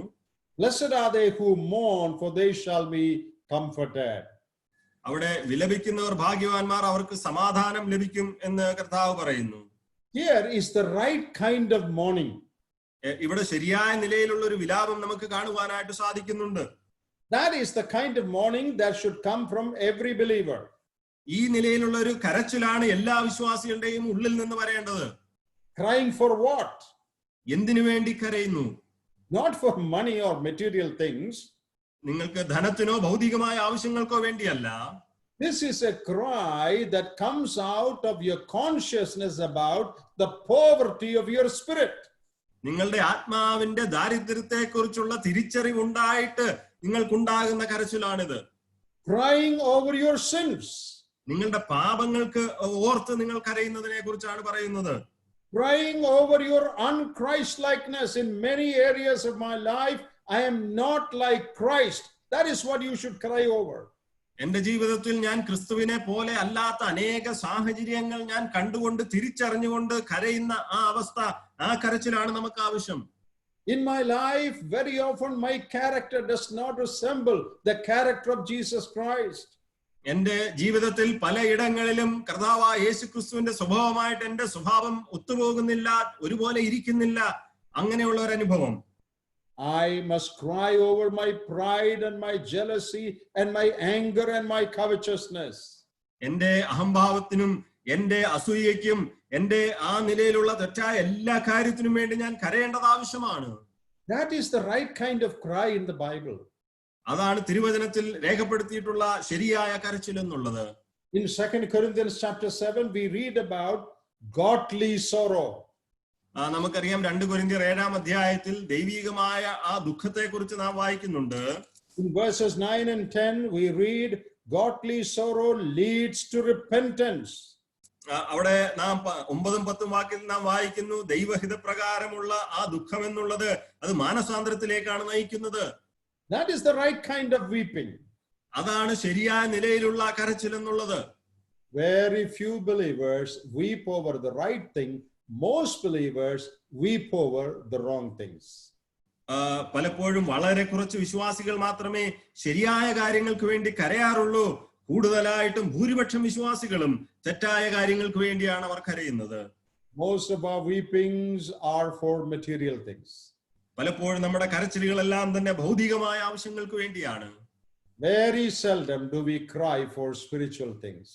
Blessed are they who mourn, for they shall be comforted. അവിടെ വിലപിക്കുന്നവർ ഭാഗ്യവാന്മാർ, അവർക്ക് സമാധാനം ലഭിക്കും എന്ന് കർത്താവ് പറയുന്നു. Here is the right kind of mourning. ഇവിടെ ശരിയായ നിലയിലുള്ള ഒരു വിലാപം നമുക്ക് കാണുവാനായിട്ട് സാധിക്കുന്നുണ്ട്. That is the kind of mourning that should come from every believer. ഈ നിലയിലുള്ള ഒരു കരച്ചിലാണ് എല്ലാ വിശ്വാസികളുടെയും ഉള്ളിൽ നിന്ന് വരേണ്ടത്. Crying for what? എന്തിനു വേണ്ടി കരയുന്നു? Not for money or material things. നിങ്ങൾക്ക് ധനത്തിനോ ഭൗതികമായ ആവശ്യങ്ങൾക്കോ വേണ്ടിയല്ല. This is a cry that comes out of your consciousness about the poverty of your spirit. നിങ്ങളുടെ ആത്മാവിന്റെ ദാരിദ്ര്യത്തെ കുറിച്ചുള്ള തിരിച്ചറിവുണ്ടായിട്ട് നിങ്ങൾക്കുണ്ടാകുന്ന കരച്ചിലാണിത്. Crying over your sins. നിങ്ങളുടെ പാപങ്ങൾക്ക് ഓർത്ത് നിങ്ങൾ കരയുന്നതിനെ കുറിച്ചാണ് പറയുന്നത്. Crying over your unChristlikeness. In many areas of my life, I am not like Christ. That is what you should cry over. എന്റെ ജീവിതത്തിൽ ഞാൻ ക്രിസ്തുവിനെ പോലെ അല്ലാത്ത അനേക സാഹചര്യങ്ങൾ ഞാൻ കണ്ടുകൊണ്ട് തിരിച്ചറിഞ്ഞുകൊണ്ട് കരയുന്ന ആ അവസ്ഥ, ആ കരച്ചിലാണ് നമുക്ക് ആവശ്യം. In my life, very often my character does not resemble the character of Jesus Christ. എന്റെ ജീവിതത്തിൽ പലയിടങ്ങളിലും കർത്താവായ യേശുക്രിസ്തുവിന്റെ സ്വഭാവമായിട്ട് എന്റെ സ്വഭാവം ഒത്തുപോകുന്നില്ല, ഒരുപോലെ ഇരിക്കുന്നില്ല. അങ്ങനെയുള്ള ഒരു അനുഭവം. I must cry over my pride and my jealousy and my anger and my covetousness. എന്റെ അഹംഭാവത്തിനും എന്റെ അസൂയയ്ക്കും എന്റെ ആ നിലയിലുള്ള തെറ്റായ എല്ലാ കാര്യത്തിനും വേണ്ടി ഞാൻ കരയേണ്ടത് ആവശ്യമാണ്. That is the right kind of cry in the Bible. അതാണ് തിരുവചനത്തിൽ രേഖപ്പെടുത്തിയിട്ടുള്ള ശരിയായ കരച്ചിൽ എന്നുള്ളത്. In 2 Corinthians chapter 7, we read about godly sorrow. നമുക്കറിയാം 2 കൊരിന്ത്യർ 7-ാം അധ്യായത്തിൽ ദൈവികമായ ആ ദുഃഖത്തെ കുറിച്ച് നാം വായിക്കുന്നുണ്ട്. In verses 9 and 10, we read godly sorrow leads to repentance. അവിടെ നാം 9-10 വാക്യത്തിൽ നാം വായിക്കുന്നു, ദൈവഹിതപ്രകാരമുള്ള ആ ദുഃഖം എന്നുള്ളത് അത് മാനസാന്തരത്തിലേക്കാണ് നയിക്കുന്നത്. That is the right kind of weeping. അതാണ് ശരിയായ നിലയിലുള്ള കരച്ചിൽ എന്നുള്ളത്. Very few believers weep over the right thing. Most believers weep over the wrong things. പലപ്പോഴും വളരെ കുറച്ച് വിശ്വാസികൾ മാത്രമേ ശരിയായ കാര്യങ്ങൾക്ക് വേണ്ടി കരയാറുള്ളൂ. കൂടുതലായിട്ടും ഭൂരിപക്ഷം വിശ്വാസികളും തെറ്റായ കാര്യങ്ങൾക്ക് വേണ്ടിയാണ് അവർ കരയുന്നത്. Most of our weepings are for material things. പലപ്പോഴും നമ്മുടെ കരച്ചിലുകളെല്ലാം തന്നെ ഭൗതികമായ ആവശ്യങ്ങൾക്ക് വേണ്ടിയാണ്. Very seldom do we cry for spiritual things.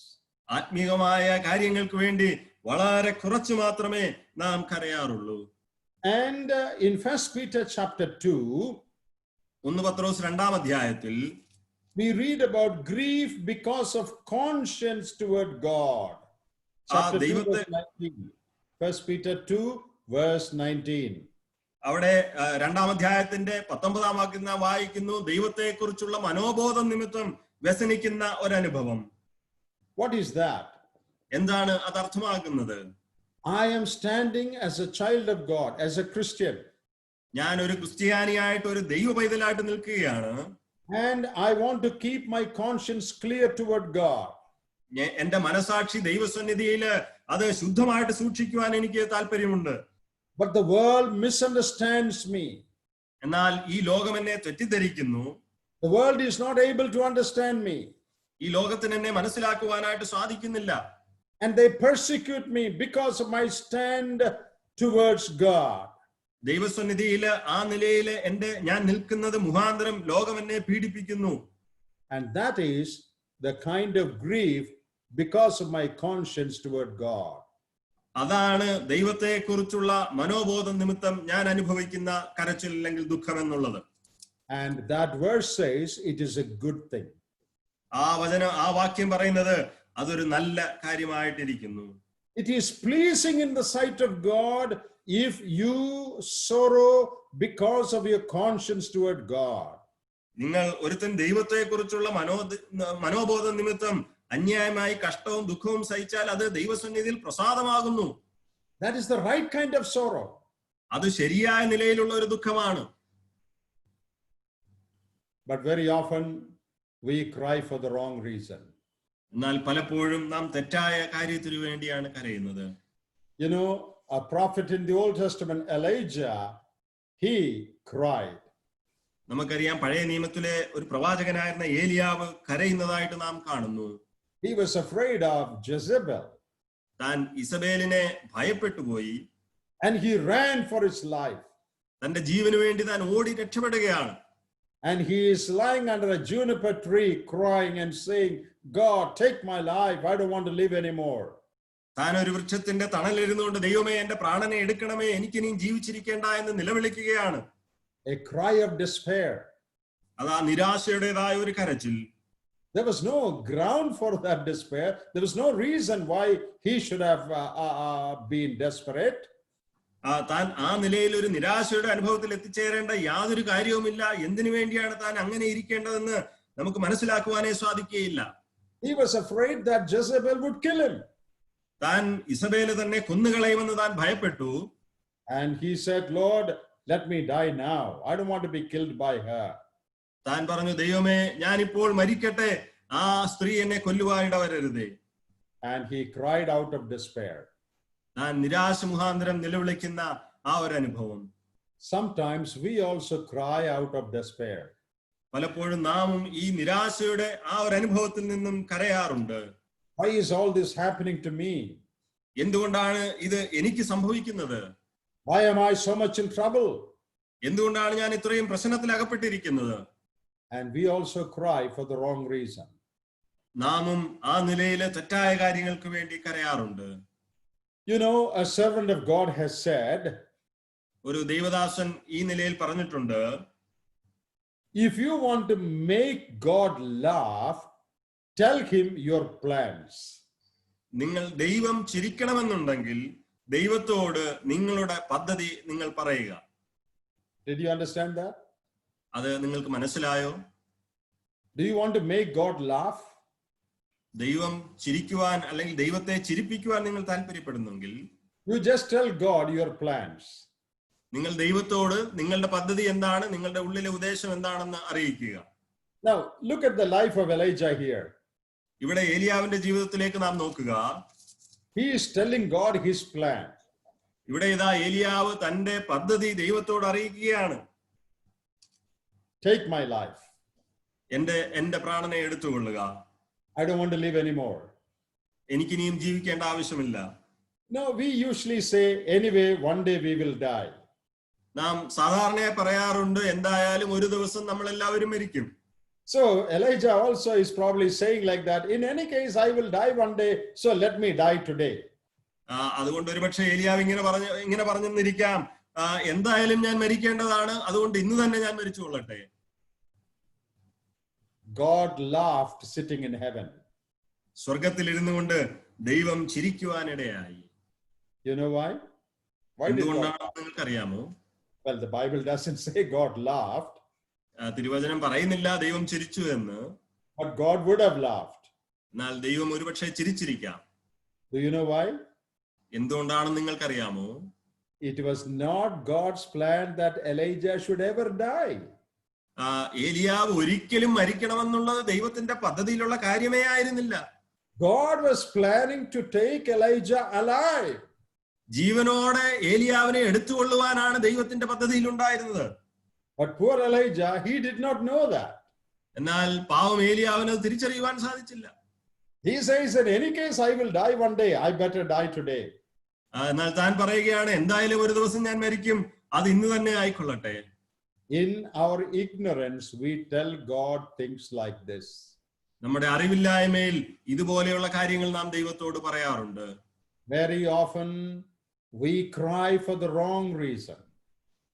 ആത്മീയമായ കാര്യങ്ങൾക്ക് വേണ്ടി വളരെ കുറച്ചു മാത്രമേ നാം കരയാറുള്ളൂ. And in 1 Peter chapter 2, 1 പത്രോസ് 2-ാം അധ്യായത്തിൽ we read about grief because of conscience toward God. Chapter 2, verse 19. 1 Peter 2, verse 19. അവിടെ 2-ാം അധ്യായത്തിന്റെ 19-ാം വാക്യം നാം വായിക്കുന്നു, ദൈവത്തെക്കുറിച്ചുള്ള മനോബോധം നിമിത്തം വ്യസനിക്കുന്ന ഒരനുഭവം. What is that? എന്താണ് അത് അർത്ഥമാക്കുന്നത്? I am standing as a child of God, as a Christian. ഞാൻ ഒരു ക്രിസ്ത്യാനിയായിട്ട്, ഒരു ദൈവ പൈതലായിട്ട് നിൽക്കുകയാണ്. And I want to keep my conscience clear toward God. എന്റെ മനസാക്ഷി ദൈവസന്നിധിയിൽ അത് ശുദ്ധമായിട്ട് സൂക്ഷിക്കുവാൻ എനിക്ക് താല്പര്യമുണ്ട്. But the world misunderstands me. എന്നാൽ ഈ ലോകം എന്നെ തെറ്റിദ്ധരിക്കുന്നു. The world is not able to understand me. ഈ ലോകത്തിന് എന്നെ മനസ്സിലാക്കുവാനായിട്ട് സാധിക്കുന്നില്ല. And they persecute me because of my stand towards God. ദൈവസന്നിധിയിൽ ആ നിലയിൽ ഞാൻ നിൽക്കുന്നത് മുഖാന്തരം ലോകം എന്നെ പീഡിപ്പിക്കുന്നു. And that is the kind of grief because of my conscience toward God. അതാണ് ദൈവത്തെക്കുറിച്ചുള്ള മനോബോധം നിമിത്തം ഞാൻ അനുഭവിക്കുന്ന കരച്ചിൽ അല്ലെങ്കിൽ ദുഃഖം എന്നുള്ളത്. And that verse says it is a good thing. ആ വാക്യം പറയുന്നത് അതൊരു നല്ല കാര്യമായിട്ടിരിക്കുന്നു. It is pleasing in the sight of God if you sorrow because of your conscience toward God. നിങ്ങൾ ഒരുത്തൻ ദൈവത്തെക്കുറിച്ചുള്ള മനോബോധം നിമിത്തം അന്യായമായി കഷ്ടവും ദുഃഖവും സഹിച്ചാൽ അത് ദൈവസന്നിധിയിൽ പ്രസാദമാകുന്നു. That is the right kind of sorrow. അത് ശരിയായ നിലയിലുള്ള ഒരു ദുഃഖമാണ്. But very often we cry for the wrong reason. എന്നാൽ പലപ്പോഴും നാം തെറ്റായ കാര്യത്തിനു വേണ്ടിയാണ് കരയുന്നത്. You know, a prophet in the Old Testament, Elijah, he cried. നമുക്കറിയാം, പഴയ നിയമത്തിലെ ഒരു പ്രവാചകനായിരുന്ന ഏലിയാവ് കരയുന്നതായിട്ട് നാം കാണുന്നു. He was afraid of Jezebel. താൻ ഇസബേലിനെ ഭയപ്പെട്ടു പോയി. And he ran for his life. തന്റെ ജീവന് വേണ്ടി താൻ ഓടി രക്ഷപ്പെടുകയാണ്. And he is lying under a juniper tree crying and saying, God, take my life. I don't want to live anymore. താൻ ഒരു വൃക്ഷത്തിന്റെ തണലിരുന്നുകൊണ്ട്, ദൈവമേ എന്റെ പ്രാണനെ എടുക്കണമേ, എനിക്കിനിയും ജീവിച്ചിരിക്കേണ്ട എന്ന് നിലവിളിക്കുകയാണ്. A cry of despair. അതാ നിരാശയുടേതായ ഒരു കരച്ചിൽ. There was no ground for that despair. There was no reason why he should have been desperate. താൻ ആ നിലയിൽ ഒരു നിരാശയുടെ അനുഭവത്തിൽ എത്തിച്ചേരേണ്ട യാതൊരു കാര്യവുമില്ല. എന്തിനു വേണ്ടിയാണ് താൻ അങ്ങനെ ഇരിക്കേണ്ടതെന്ന് നമുക്ക് മനസ്സിലാക്കുവാനേ സാധിക്കുകയില്ല. He was afraid that Jezebel would kill him. താൻ ഇസബേല് തന്നെ കൊന്നുകളയുമെന്ന് താൻ ഭയപ്പെട്ടു. And he said, Lord, let me die now. I don't want to be killed by her. താൻ പറഞ്ഞു, ദൈവമേ ഞാനിപ്പോൾ മരിക്കട്ടെ, ആ സ്ത്രീ എന്നെ കൊല്ലുവാനിട വരരുതേ. And he cried out of despair. താൻ നിരാശ മുഖാന്തരം നിലവിളിക്കുന്ന ആ ഒരു അനുഭവം. Sometimes we also cry out of despair. പലപ്പോഴും നാമും ഈ നിരാശയുടെ ആ ഒരു അനുഭവത്തിൽ നിന്നും കരയാറുണ്ട്. Why is all this happening to me? എന്തുകൊണ്ടാണ് ഇത് എനിക്ക് സംഭവിക്കുന്നത്? Why am I so much in trouble? എന്തുകൊണ്ടാണ് ഞാൻ ഇത്രയും പ്രശ്നത്തിൽ അകപ്പെട്ടിരിക്കുന്നത്? And we also cry for the wrong reason. നാമും ആ നിലയിലെ തെറ്റായ കാര്യങ്ങൾക്ക് വേണ്ടി കരയാറുണ്ട്. You know, a servant of God has said, ഒരു ദൈവദാസൻ ഈ നിലയിൽ പറഞ്ഞിട്ടുണ്ട്, if you want to make God laugh, tell him your plans. നിങ്ങൾ ദൈവം ചിരിക്കണമെന്നുണ്ടെങ്കിൽ ദൈവത്തോട് നിങ്ങളുടെ പദ്ധതി നിങ്ങൾ പറയുക. Did you understand that? അത് നിങ്ങൾക്ക് മനസ്സിലായോ? Do you want to make God laugh? ദൈവം ചിരിക്കുവാൻ അല്ലെങ്കിൽ ദൈവത്തെ ചിരിപ്പിക്കുവാൻ നിങ്ങൾ താല്പര്യപ്പെടുന്നെങ്കിൽ you just tell God your plans. നിങ്ങൾ ദൈവത്തോട് നിങ്ങളുടെ പദ്ധതി എന്താണ്, നിങ്ങളുടെ ഉള്ളിലെ ഉദ്ദേശം എന്താണെന്ന് അറിയിക്കുക. Now look at the life of Elijah here. ഇവിടെ ഏലിയാവിന്റെ ജീവിതത്തിലേക്ക് നാം നോക്കുക. He is telling God his plan. ഇവിടെ ഇതാ ഏലിയാവ് തന്റെ പദ്ധതി ദൈവത്തോട് അറിയിക്കുകയാണ്. Take my life. എന്റെ പ്രാണനെ എടുത്തുകൊള്ളുക. I don't want to live anymore. എനിക്കിനിയും ജീവിക്കേണ്ട ആവശ്യമില്ല. No, we usually say, anyway, one day we will die. നാം സാധാരണയായി പറയാറുണ്ട്, എന്തായാലും ഒരു ദിവസം നമ്മൾ എല്ലാവരും മരിക്കും. So Elijah also is probably saying like that. In any case, I will die one day, so let me die today. അതുകൊണ്ട് ഒരുപക്ഷെ ഏലിയാവ് ഇങ്ങനെ പറഞ്ഞെന്നിരിക്കാം, എന്തായാലും ഞാൻ മരിക്കേണ്ടതാണ്, അതുകൊണ്ട് ഇന്ന് തന്നെ ഞാൻ മരിച്ചുകൊള്ളട്ടെ. God laughed sitting in heaven. സ്വർഗത്തിൽ ഇരുന്നു കൊണ്ട് ദൈവം ചിരിക്കുവാനിടയായി. You know why? എന്തുകൊണ്ടാണ് നിങ്ങൾക്കറിയാമോ? Well, the Bible doesn't say God laughed. തിരുവചനം പറയുന്നില്ല ദൈവം ചിരിച്ചു എന്ന്. But God would have laughed. എന്നാൽ ദൈവം ഒരുപക്ഷെ ചിരിച്ചിരിക്കാം. Do you know why? എന്തുകൊണ്ടാണെന്ന് നിങ്ങൾക്കറിയാമോ? It was not God's plan that Elijah should ever die. ഏലിയാവ് ഒരിക്കലും മരിക്കണമെന്നുള്ളത് ദൈവത്തിന്റെ പദ്ധതിയിലുള്ള കാര്യമേ ആയിരുന്നില്ല. God was planning to take Elijah alive. ജീവനോടെ ഏലിയാവിനെ എടുത്തുകൊള്ളുവാനാണ് ദൈവത്തിന്റെ പദ്ധതിയിൽ ഉണ്ടായിരുന്നത്. But poor Elijah, he did not know that. എന്നാൽ പാവം ഏലിയാവിന് തിരിച്ചറിയുവാൻ സാധിച്ചില്ല. He says, in any case, I will die one day. I better die today. എന്നാൽ താൻ പറയുകയാണ്, എന്തായാലും ഒരു ദിവസം ഞാൻ മരിക്കും, അത് ഇന്ന് തന്നെ ആയിക്കൊള്ളട്ടെ. In our ignorance, we tell God things like this. നമ്മുടെ അറിവില്ലായ്മയിൽ ഇതുപോലെയുള്ള കാര്യങ്ങൾ നാം ദൈവത്തോട് പറയാറുണ്ട്. Very often we cry for the wrong reason.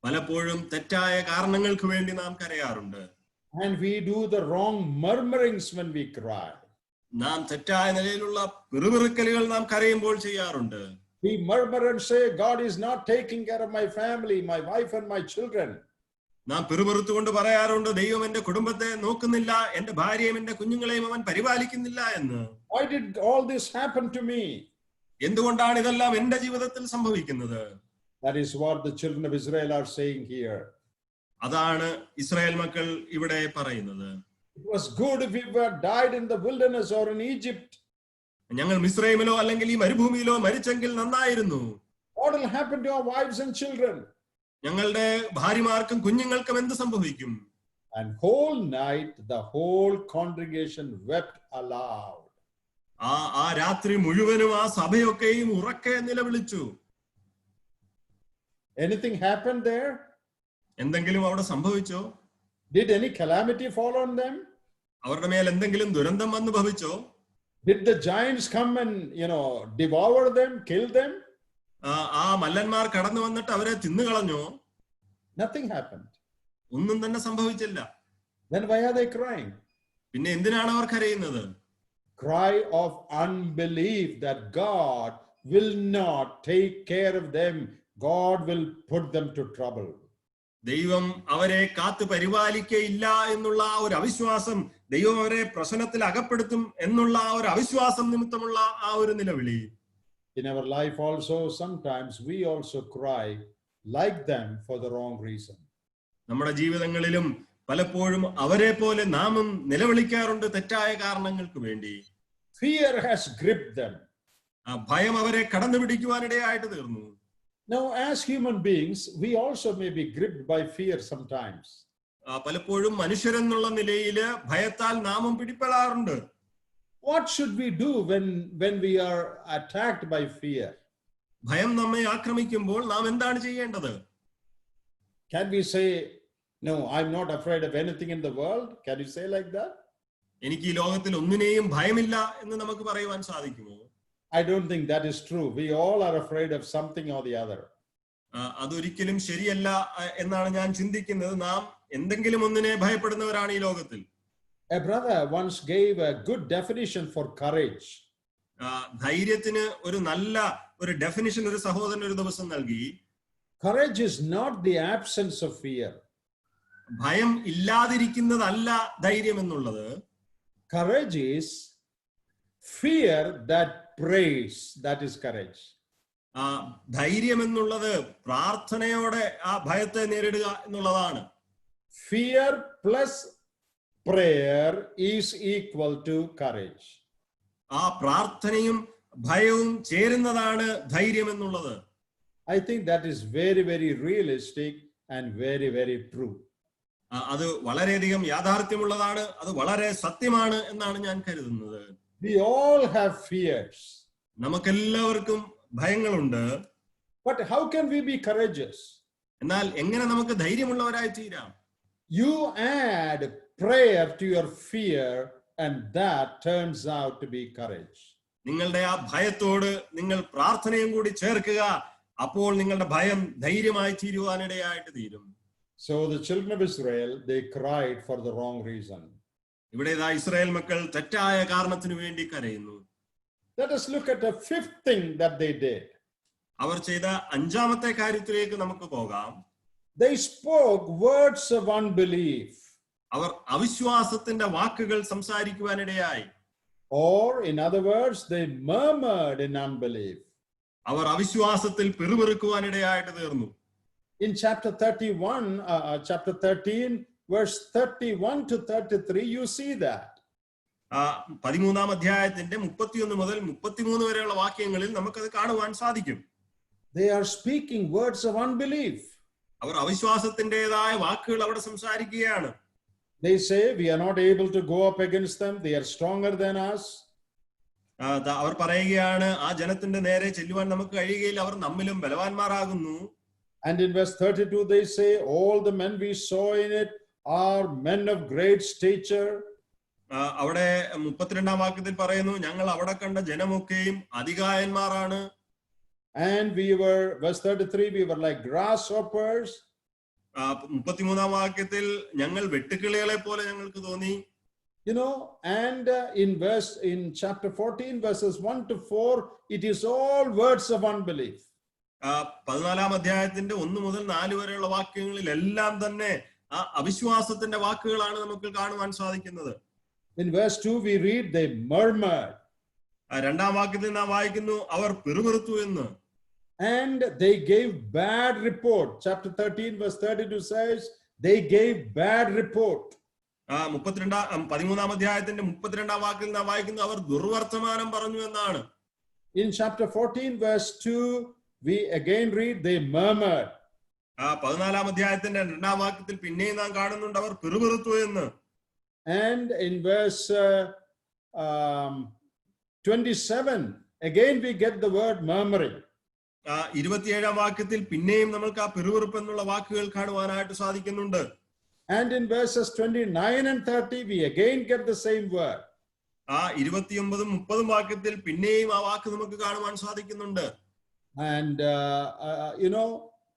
പലപ്പോഴും തെറ്റായ കാരണങ്ങൾക്ക് വേണ്ടി നാം കരയാറുണ്ട്. And we do the wrong murmurings when we cry. നാം തെറ്റായ നിലയിലുള്ള പിറുപിറുക്കലുകൾ നാം കരയുമ്പോൾ ചെയ്യാറുണ്ട്. We murmur and say, God is not taking care of my family, my wife and my children. നാം പിറുപിറുത്തുകൊണ്ട് പറയാറുണ്ട്, ദൈവം എന്റെ കുടുംബത്തെ നോക്കുന്നില്ല, എന്റെ ഭാര്യയും എന്റെ കുഞ്ഞുങ്ങളെയും അവൻ പരിപാലിക്കുന്നില്ല എന്ന്. Why did all this happen to me? എന്തുകൊണ്ടാണ് ഇതെല്ലാം എന്റെ ജീവിതത്തിൽ സംഭവിക്കുന്നത്? That is what the children of Israel are saying here. അതാണ് ഇസ്രായേൽ മക്കൾ ഇവിടെ പറയുന്നത്. It was good if we were died in the wilderness or in Egypt. ഞങ്ങൾ മിസ്രൈമിലോ അല്ലെങ്കിൽ ഈ മരുഭൂമിയിലോ മരിച്ചെങ്കിൽ നന്നായിരുന്നു. What will happen to our wives and children? ഞങ്ങളുടെ ഭാര്യമാർക്കും കുഞ്ഞുങ്ങൾക്കും എന്ത് സംഭവിക്കും? And whole night the whole congregation wept aloud. ആ രാത്രി മുഴുവനും ആ സഭയൊക്കെയും ഉറക്കെ നിലവിളിച്ചു. Anything happened there? എന്തെങ്കിലും അവിടെ സംഭവിച്ചോ? Did any calamity fall on them? അവരുടെ മേൽ എന്തെങ്കിലും ദുരന്തം വന്നു ഭവിച്ചോ? Did the giants come and devour them, kill them? ആ മല്ലന്മാർ കടന്നു വന്നിട്ട് അവരെ തിന്നുകളഞ്ഞോ? Nothing happened. ഒന്നും തന്നെ സംഭവിച്ചില്ല. Then why are they crying? പിന്നെ എന്തിനാണ് അവർ കരയുന്നത്? Cry of unbelief that God will not take care of them. God will put them to trouble. ദൈവം അവരെ കാത്തു പരിപാലിക്കയില്ല എന്നുള്ള ആ ഒരു അവിശ്വാസം, ദൈവം അവരെ പ്രശ്നത്തിൽ അകപ്പെടുത്തും എന്നുള്ള ആ ഒരു അവിശ്വാസം നിമിത്തമുള്ള ആ ഒരു നിലവിളി. In our life also, sometimes we also cry like them for the wrong reason. നമ്മുടെ ജീവിതങ്ങളിലും പലപ്പോഴും അവരെ പോലെ നാമും നിലവിളിക്കാറുണ്ട് തെറ്റായ കാരണങ്ങൾക്ക് വേണ്ടി. Fear has gripped them. ആ ഭയം അവരെ കടന്നു പിടിക്കുവാനിടയായിട്ട് തീർന്നു. Now, as human beings, we also may be gripped by fear sometimes. പലപ്പോഴും മനുഷ്യരെന്നുള്ള നിലയിൽ ഭയത്താൽ നാമും പിടിപ്പെടാറുണ്ട്. What should we do when we are attacked by fear? ഭയം നമ്മെ ആക്രമിക്കുമ്പോൾ നാം എന്താണ് ചെയ്യേണ്ടത്? Can we say, no, I'm not afraid of anything in the world? Can you say like that? എനിക്ക് ഈ ലോകത്തിൽ ഒന്നിനെയും ഭയമില്ല എന്ന് നമുക്ക് പറയുവാൻ സാധിക്കുമോ? I don't think that is true. We all are afraid of something or the other. അതൊരിക്കലും ശരിയല്ല എന്നാണ് ഞാൻ ചിന്തിക്കുന്നത്. നാം എന്തെങ്കിലും ഒന്നിനെ ഭയപ്പെടുന്നവരാണ് ഈ ലോകത്തിൽ. A brother once gave a good definition for courage. ധൈര്യത്തിന് ഒരു നല്ല ഒരു ഡെഫിനിഷൻ ഒരു സഹോദരൻ ഒരു ദിവസം നൽകി. Courage is not the absence of fear. ഭയം ഇല്ലാതിരിക്കുന്നതല്ല ധൈര്യം എന്നുള്ളത്. Courage is fear that prays. That is courage. ധൈര്യം എന്നുള്ളത് പ്രാർത്ഥനയോടെ ആ ഭയത്തെ നേരിടുക എന്നുള്ളതാണ്. Fear plus prayer is equal to courage. ആ പ്രാർത്ഥനയും ഭയവും ചേരുന്നതാണ് ധൈര്യം എന്നുള്ളത്. I think that is very, very realistic and very, very true. അത് വളരെയധികം യാഥാർത്ഥ്യമുള്ളതാണ്, അത് വളരെ സത്യമാണ് എന്നാണ് ഞാൻ കരുതുന്നത്. We all have fears. നമുക്കെല്ലാവർക്കും ഭയങ്ങളുണ്ട്. But how can we be courageous? എന്നാൽ എങ്ങനെ നമുക്ക് ധൈര്യമുള്ളവരായി തീരാം? You add prayer to your fear and that turns out to be courage. നിങ്ങളുടെ ആ ഭയത്തോട് നിങ്ങൾ പ്രാർത്ഥനയും കൂടി ചേർക്കുക. അപ്പോൾ നിങ്ങളുടെ ഭയം ധൈര്യമായി തീരുവാനിടയായിട്ട് തീരും. So the children of Israel, they cried for the wrong reason. ഇവിടെ ഇതാ ഇസ്രായേൽ മക്കൾ തെറ്റായ കാരണത്തിനു വേണ്ടി കരയുന്നു. Let us look at the fifth thing that they did. അവർ ചെയ്ത അഞ്ചാമത്തെ കാര്യത്തിലേക്ക് നമുക്ക് പോകാം. They spoke words of unbelief. അവർ അവിശ്വാസത്തിന്റെ വാക്കുകൾ സംസാരിക്കുവാനിടയായി. Or in other words, they murmured in unbelief. അവർ അവിശ്വാസത്തിൽ പിറുപിറുക്കുവാനിടയായിട്ട് തീർന്നു. In chapter 13, verse 31 to 33, you see that. 13-ാം അധ്യായത്തിന്റെ 31 മുതൽ 33 വരെയുള്ള വാക്യങ്ങളിൽ നമുക്കത് കാണുവാൻ സാധിക്കും. They are speaking words of unbelief. അവർ അവിശ്വാസത്തിൻ്റെതായ വാക്കുകൾ അവിടെ സംസാരിക്കുകയാണ്. They say, we are not able to go up against them. They are stronger than us. അവർ പറയുകയാണ്, ആ ജനത്തിന്റെ നേരെ ചെല്ലുവാൻ നമുക്ക് കഴിയുകയില്ല, അവർ നമ്മിലും ബലവാന്മാരാകുന്നു. And in verse 32 they say, all the men we saw in it are men of great stature. അവിടെ 32-ാം വാക്യത്തിൽ പറയുന്നു, ഞങ്ങൾ അവിടെ കണ്ട ജനമൊക്കെയും അധികായന്മാരാണ്. And we were, verse 33, we were like grasshoppers. 33-ാം വാക്യത്തിൽ ഞങ്ങൾ വെട്ടുക്കിളികളെ പോലെ ഞങ്ങൾക്ക് തോന്നി. You know, and in chapter 14, verses 1 to 4, it is all words of unbelief. 14-ാം അധ്യായത്തിന്റെ 1 മുതൽ 4 വരെയുള്ള വാക്യങ്ങളിൽ എല്ലാം തന്നെ ആ അവിശ്വാസത്തിന്റെ വാക്കുകളാണ് നമുക്ക് കാണുവാൻ സാധിക്കുന്നത്. In verse 2 we read they murmured. 2-ാം വാക്യത്തിൽ നാം വായിക്കുന്നു അവർ പിറുപിറുത്തു എന്ന്. And they gave bad report. Chapter 13 verse 32 says they gave bad report. 13-ാം അധ്യായത്തിന്റെ 32-ാം വാക്യത്തിൽ നാം വായിക്കുന്നു അവർ ദുർവർത്തമാനം പറഞ്ഞു എന്നാണ്. In chapter 14 verse 2 we again read they murmured. 14-ാം അധ്യായത്തിന്റെ 2-ാം വാക്യത്തിൽ പിന്നെയും നാം കാണുന്നുണ്ട് അവർ പിറുപിറുത്തു എന്ന്. And in verse 27 again we get the word murmuring. 27-ാം വാക്യത്തിൽ പിന്നെയും നമുക്ക് ആ പിറുപിറുപ്പ് എന്നുള്ള വാക്കുകൾ കാണുവാനായിട്ട് സാധിക്കുന്നുണ്ട്. And in verses 29 and 30 we again get the same word. 29-ഉം 30-ഉം വാക്യത്തിൽ പിന്നെയും ആ വാക്ക് നമുക്ക് കാണുവാൻ സാധിക്കുന്നുണ്ട്. And you know,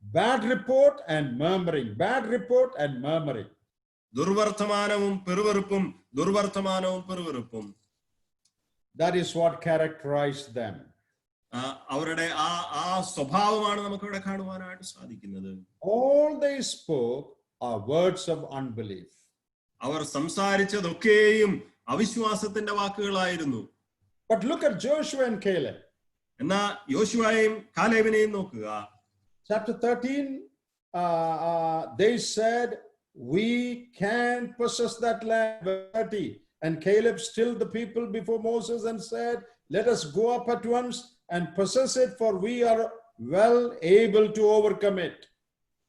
bad report and murmuring, bad report and murmuring. ദുർവർത്തമാനവും പിറുപിറുപ്പും, ദുർവർത്തമാനവും പിറുപിറുപ്പും. That is what characterized them. അവരുടെ ആ സ്വഭാവമാണ് നമുക്ക് ഇവിടെ കാണുവാനായിട്ട് സാധിക്കുന്നത്. All they spoke are words of unbelief. Our സംസാരിച്ചതൊക്കെയും അവിശ്വാസത്തിന്റെ വാക്കുകളായിരുന്നു. But look at Joshua and Caleb. എന്നാ യോശുവയെയും കാലേബിനെയും നോക്കുക. Chapter 13, they said, we can possess that land. 30. And Caleb stilled the people before Moses and said, let us go up at once and possess it, for we are well able to overcome it.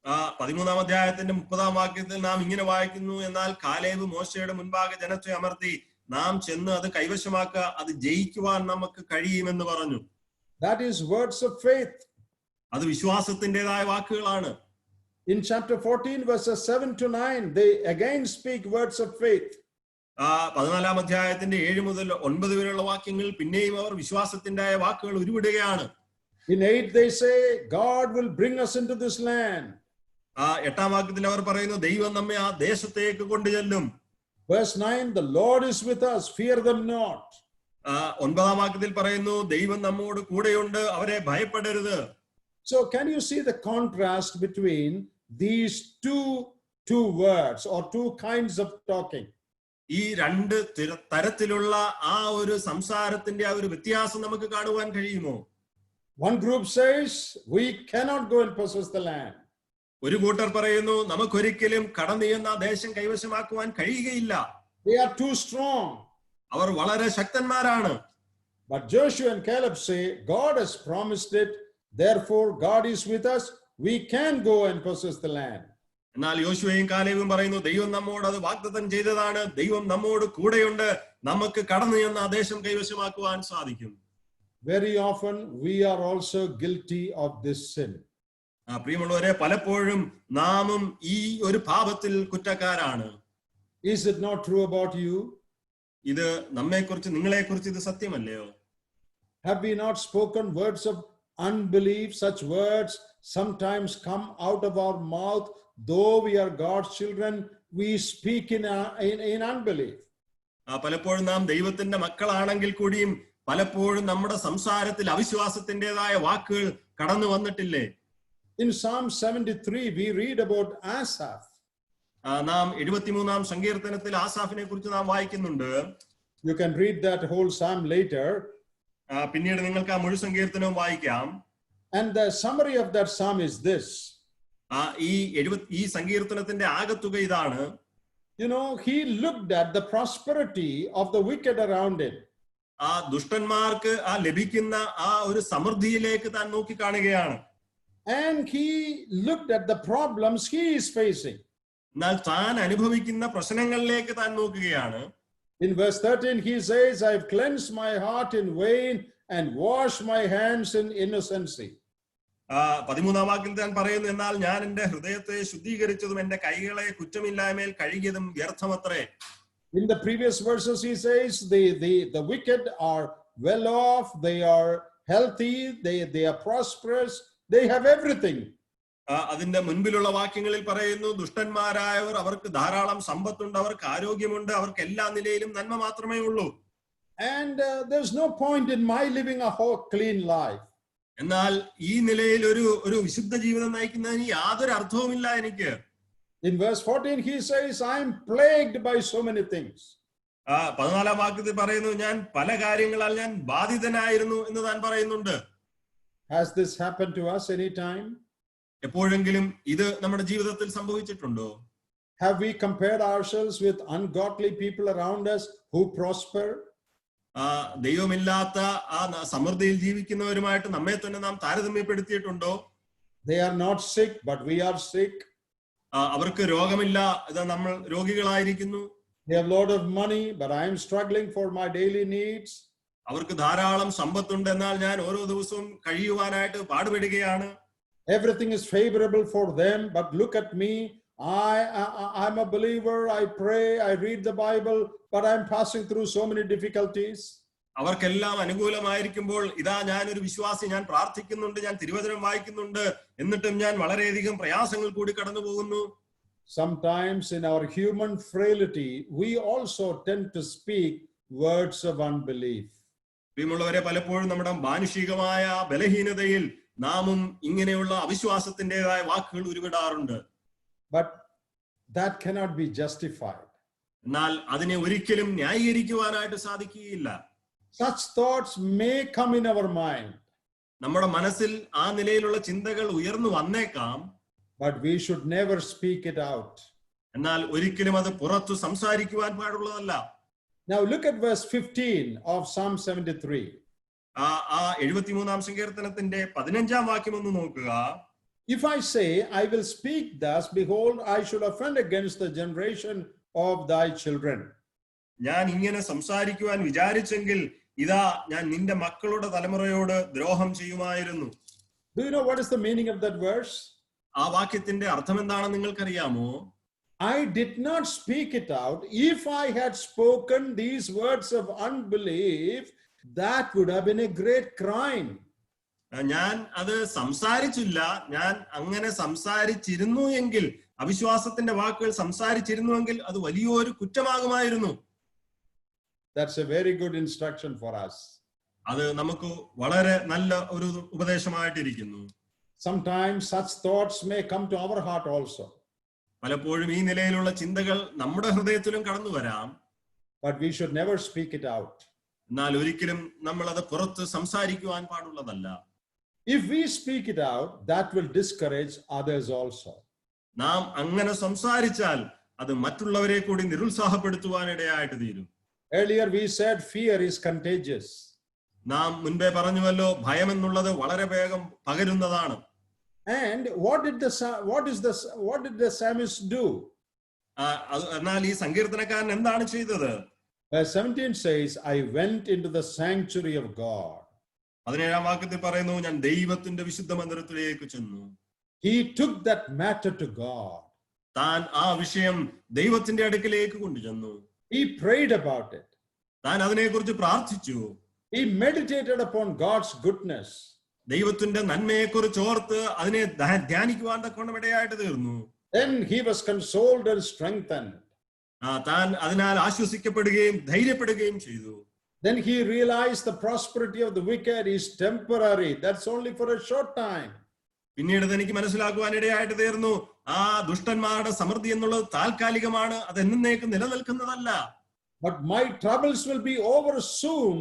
13-ാം അധ്യായത്തിന്റെ 30-ാം വാക്യത്തിൽ നാം ഇങ്ങനെ വായിക്കുന്നു, എന്നാൽ Caleb മോശയുടെ മുൻപാകെ ജനത്തെ അമർത്തി നാം ചെന്ന് അത് കൈവശമാക്കുക, അത് ജയിക്കുവാൻ നമുക്ക് കഴിയുമെന്ന് പറഞ്ഞു. That is words of faith. അത് വിശ്വാസത്തിൻ്റെതായ വാക്കുകളാണ്. In chapter 14 verses 7 to 9 they again speak words of faith. 14-ാം അധ്യായത്തിന്റെ 7 മുതൽ 9 വരെയുള്ള വാക്യങ്ങൾ പിന്നെയും അവർ വിശ്വാസത്തിന്റെ വാക്കുകൾ ഉരുവിടുകയാണ്. In 8 they say God will bring us into this land. 8-ാം വാക്യത്തിൽ അവർ പറയുന്നു ദൈവം നമ്മെ ആ ദേശത്തേക്ക് കൊണ്ടുചെല്ലും. Verse 9, the Lord is with us, fear them not. 9-ാം വാക്യത്തിൽ പറയുന്നു ദൈവം നമ്മോട് കൂടെയുണ്ട്, അവരെ ഭയപ്പെടരുത്. So can you see the contrast between these two words or two kinds of talking? ഈ രണ്ട് തരത്തിലുള്ള ആ ഒരു സംസാരത്തിന്റെ ആ ഒരു വ്യത്യാസം നമുക്ക് കാണുവാൻ കഴിയുമോ? One group says we cannot go and possess the land. ഒരു കൂട്ടർ പറയുന്നു നമുക്കൊരിക്കലും കടന്നു ചെന്ന ദേശം കൈവശമാക്കുവാൻ കഴിയുകയില്ല. They are too strong. അവർ വളരെ ശക്തന്മാരാണ്. But Joshua and Caleb say God has promised it, therefore God is with us, we can go and possess the land. എന്നാൽ യോശുവയും കാലേബും പറയുന്നു ദൈവം നമ്മോട് അത് വാഗ്ദത്തം ചെയ്തതാണ്, ദൈവം നമ്മോട് കൂടെയുണ്ട്, നമുക്ക് കടന്നു ചെന്ന ആ ദേശം കൈവശമാക്കുവാൻ സാധിക്കും. Very often we are also guilty of this sin. പ്രിയമുള്ളവരെ, പലപ്പോഴും നാമും ഈ ഒരു പാപത്തിൽ കുറ്റക്കാരാണ്. Is it not true about you? ഇത് നമ്മെക്കുറിച്ച്, നിങ്ങളെക്കുറിച്ച് ഇത് സത്യമല്ലയോ? Have we not spoken words of unbelief? Such words sometimes come out of our mouth. Though we are God's children, we speak in unbelief. പലപ്പോഴും നാം ദൈവത്തിന്റെ മക്കളാണെങ്കിൽ കൂടിയും പലപ്പോഴും നമ്മുടെ സംസാരത്തിൽ അവിശ്വാസത്തിൻ്റെതായ വാക്കുകൾ കടന്നു വന്നിട്ടില്ലേ? In Psalm 73, we read about Asaph. നാം 73-ാം സങ്കീർത്തനത്തിൽ ആസാഫിനെ കുറിച്ച് നാം വായിക്കുന്നുണ്ട്. You can read that whole psalm later. പിന്നീട് നിങ്ങൾക്ക് ആ മുഴു സങ്കീർത്തനവും വായിക്കാം. And the summary of that psalm is this. ഈ സങ്കീർത്തനത്തിന്റെ ആകത്തുക ഇതാണ്. You know, he looked at the prosperity of the wicked around him. ആ ദുഷ്ടന്മാർക്ക് ലഭിക്കുന്ന ആ ഒരു സമൃദ്ധിയിലേക്ക് താൻ നോക്കി കാണുകയാണ്. And he looked at the problems he is facing. എന്നാൽ താൻ അനുഭവിക്കുന്ന പ്രശ്നങ്ങളിലേക്ക് താൻ നോക്കുകയാണ്. In verse 13 he says, I've cleansed my heart in vain and washed my hands in innocency. 13-ാം വാക്യത്തിൽ താൻ പറയുന്നു, എന്നാൽ ഞാൻ എന്റെ ഹൃദയത്തെ ശുദ്ധീകരിച്ചതും എന്റെ കൈകളെ കുറ്റമില്ലായ്മയിൽ കഴുകിയതും വ്യർത്ഥമത്രേ. In the previous verses he says the wicked are well off, they are healthy, they are prosperous, they have everything. അതിന്റെ മുൻപിലുള്ള വാക്യങ്ങളിൽ പറയുന്നു, ദുഷ്ടന്മാരായവർ അവർക്ക് ധാരാളം സമ്പത്തുണ്ട്, അവർക്ക് ആരോഗ്യമുണ്ട്, അവർക്ക് എല്ലാ നിലയിലും നന്മ മാത്രമേ ഉള്ളൂ. And there's no point in my living a whole clean life. എന്നാൽ ഈ നിലയിൽ ഒരു വിശുദ്ധ ജീവിതം നയിക്കുന്നതിന് യാതൊരു അർത്ഥവുമില്ല എനിക്ക്. In verse 14 he says, I am plagued by so many things. 14-ാം വാക്യത്തിൽ പറയുന്നു, ഞാൻ പല കാര്യങ്ങളാൽ ഞാൻ ബാധിതനായിരുന്നു എന്ന് താൻ പറയുന്നുണ്ട്. Has this happened to us any time? എപ്പോഴെങ്കിലും ഇത് നമ്മുടെ ജീവിതത്തിൽ സംഭവിച്ചിട്ടുണ്ടോ? Have we compared ourselves with ungodly people around us who prosper? ദൈവമില്ലാത്ത ആ സമൃദ്ധിയിൽ ജീവിക്കുന്നവരുമായിട്ട് നമ്മെ തന്നെ നാം താരതമ്യപ്പെടുത്തിയിട്ടുണ്ടോ? They are not sick, but we are sick. അവർക്ക് രോഗമില്ല, ഇതാ നമ്മൾ രോഗികളായിരിക്കുന്നു. They have a lot of money, but I am struggling for my daily needs. അവർക്ക് ധാരാളം സമ്പത്തുണ്ട്, എന്നാൽ ഞാൻ ഓരോ ദിവസവും കഴിയുവാനായിട്ട് പാടുപെടുകയാണ്. Everything is favorable for them, but look at me. I'm a believer, I pray, I read the Bible, but I'm passing through so many difficulties. അവർക്കെല്ലാം അനുകൂലമായിരിക്കുമ്പോൾ ഇതാ ഞാനൊരു വിശ്വാസി, ഞാൻ പ്രാർത്ഥിക്കുന്നുണ്ട്, ഞാൻ തിരുവചനം വായിക്കുന്നുണ്ട്, എന്നിട്ടും ഞാൻ വളരെയധികം പ്രയാസങ്ങൾ കൂടി കടന്നു പോകുന്നു. Sometimes in our human frailty, we also tend to speak words of unbelief. പ്രിയമുള്ളവരെ, പലപ്പോഴും നമ്മുടെ മാനുഷികമായ ബലഹീനതയിൽ നാമും ഇങ്ങനെയുള്ള അവിശ്വാസത്തിൻ്റെതായ വാക്കുകൾ ഉരുവിടാറുണ്ട്. But that cannot be justified. എന്നാൽ അതിനെ ഒരിക്കലും ന്യായീകരിക്കുവാനായിട്ട് സാധിക്കുകയില്ല. Such thoughts may come in our mind. നമ്മുടെ മനസ്സിൽ ആ നിലയിലുള്ള ചിന്തകൾ ഉയർന്നു വന്നേക്കാം. But we should never speak it out. എന്നാൽ ഒരിക്കലും അത് പുറത്തു സംസാരിക്കുവാൻ പാടുള്ളതല്ല. Now look at verse 15 of Psalm 73. 73-ാം സങ്കീർത്തനത്തിന്റെ 15-ാം വാക്യം ഒന്ന് നോക്കുക. If I say, I will speak thus, behold, I should offend against the generation of thy children. ഞാൻ ഇങ്ങനെ സംസാരിക്കുവാൻ വിചാരിച്ചെങ്കിൽ ഇതാ ഞാൻ നിന്റെ മക്കളുടെ തലമുറയോട് ദ്രോഹം ചെയ്യുമായിരുന്നു. Do you know what is the meaning of that verse? ആ വാക്യത്തിന്റെ അർത്ഥം എന്താണെന്ന് നിങ്ങൾക്കറിയാമോ? I did not speak it out. If I had spoken these words of unbelief, that would have been a great crime. ഞാൻ അത് സംസാരിച്ചില്ല. ഞാൻ അങ്ങനെ സംസാരിച്ചിരുന്നു എങ്കിൽ, അവിശ്വാസത്തിന്റെ വാക്കുകൾ സംസാരിച്ചിരുന്നുവെങ്കിൽ അത് വലിയൊരു കുറ്റമാകുമായിരുന്നു. That's a very good instruction for us. അത് നമുക്ക് വളരെ നല്ല ഒരു ഉപദേശമായിട്ടിരിക്കുന്നു. Sometimes such thoughts may come to our heart also. പലപ്പോഴും ഈ നിലയിലുള്ള ചിന്തകൾ നമ്മുടെ ഹൃദയത്തിലും കടന്നു വരാം. But we should never speak it out. എന്നാൽ ഒരിക്കലും നമ്മൾ അത് പുറത്ത് സംസാരിക്കുവാൻ പാടുള്ളതല്ല. If we speak it out, that will discourage others also. നാം അങ്ങനെ സംസാരിച്ചാൽ അത് മറ്റുള്ളവരെ കൂടി നിരുത്സാഹപ്പെടുത്തുവാനിടയായിട്ട് തീരും. Earlier we said fear is contagious. നാം മുൻപേ പറഞ്ഞുവല്ലോ, ഭയം എന്നുള്ളത് വളരെ വേഗം പകരുന്നതാണ്. And what did the psalmist do? എന്നാൽ ഈ സങ്കീർത്തനക്കാരൻ എന്താണ് ചെയ്തത്? Verse 17 says, I went into the sanctuary of God. 17-ാം വാക്യത്തിൽ പറയുന്നു, ഞാൻ ദൈവത്തിന്റെ വിശുദ്ധ മന്ദിരത്തിലേക്ക് ചെന്നു. He took that matter to God. താൻ ആ വിഷയം ദൈവത്തിന്റെ അടുക്കലേക്ക് കൊണ്ടുചെന്നു. He prayed about it. താൻ അതിനെക്കുറിച്ച് പ്രാർത്ഥിച്ചു. He meditated upon God's goodness. ദൈവത്തിന്റെ നന്മയെക്കുറിച്ച് ഓർത്ത് അതിനെ ധ്യാനിക്കുവാൻ തക്കവണ്ണം ഇടയായിട്ട് തീർന്നു. Then he was consoled and strengthened. താൻ അതിനാൽ ആശ്വസിക്കപ്പെടുകയും ധൈര്യപ്പെടുകയും ചെയ്തു. Then he realized the prosperity of the wicked is temporary. That's only for a short time. പിന്നീട് തനിക്ക് മനസ്സിലാക്കുവാൻ ഇടയായിട്ട് തീർന്നു, ആ ദുഷ്ടന്മാരുടെ സമൃദ്ധി എന്നുള്ളത് താൽക്കാലികമാണ്, അത് എന്നേക്കും നിലനിൽക്കുന്നതല്ല. But my troubles will be over soon,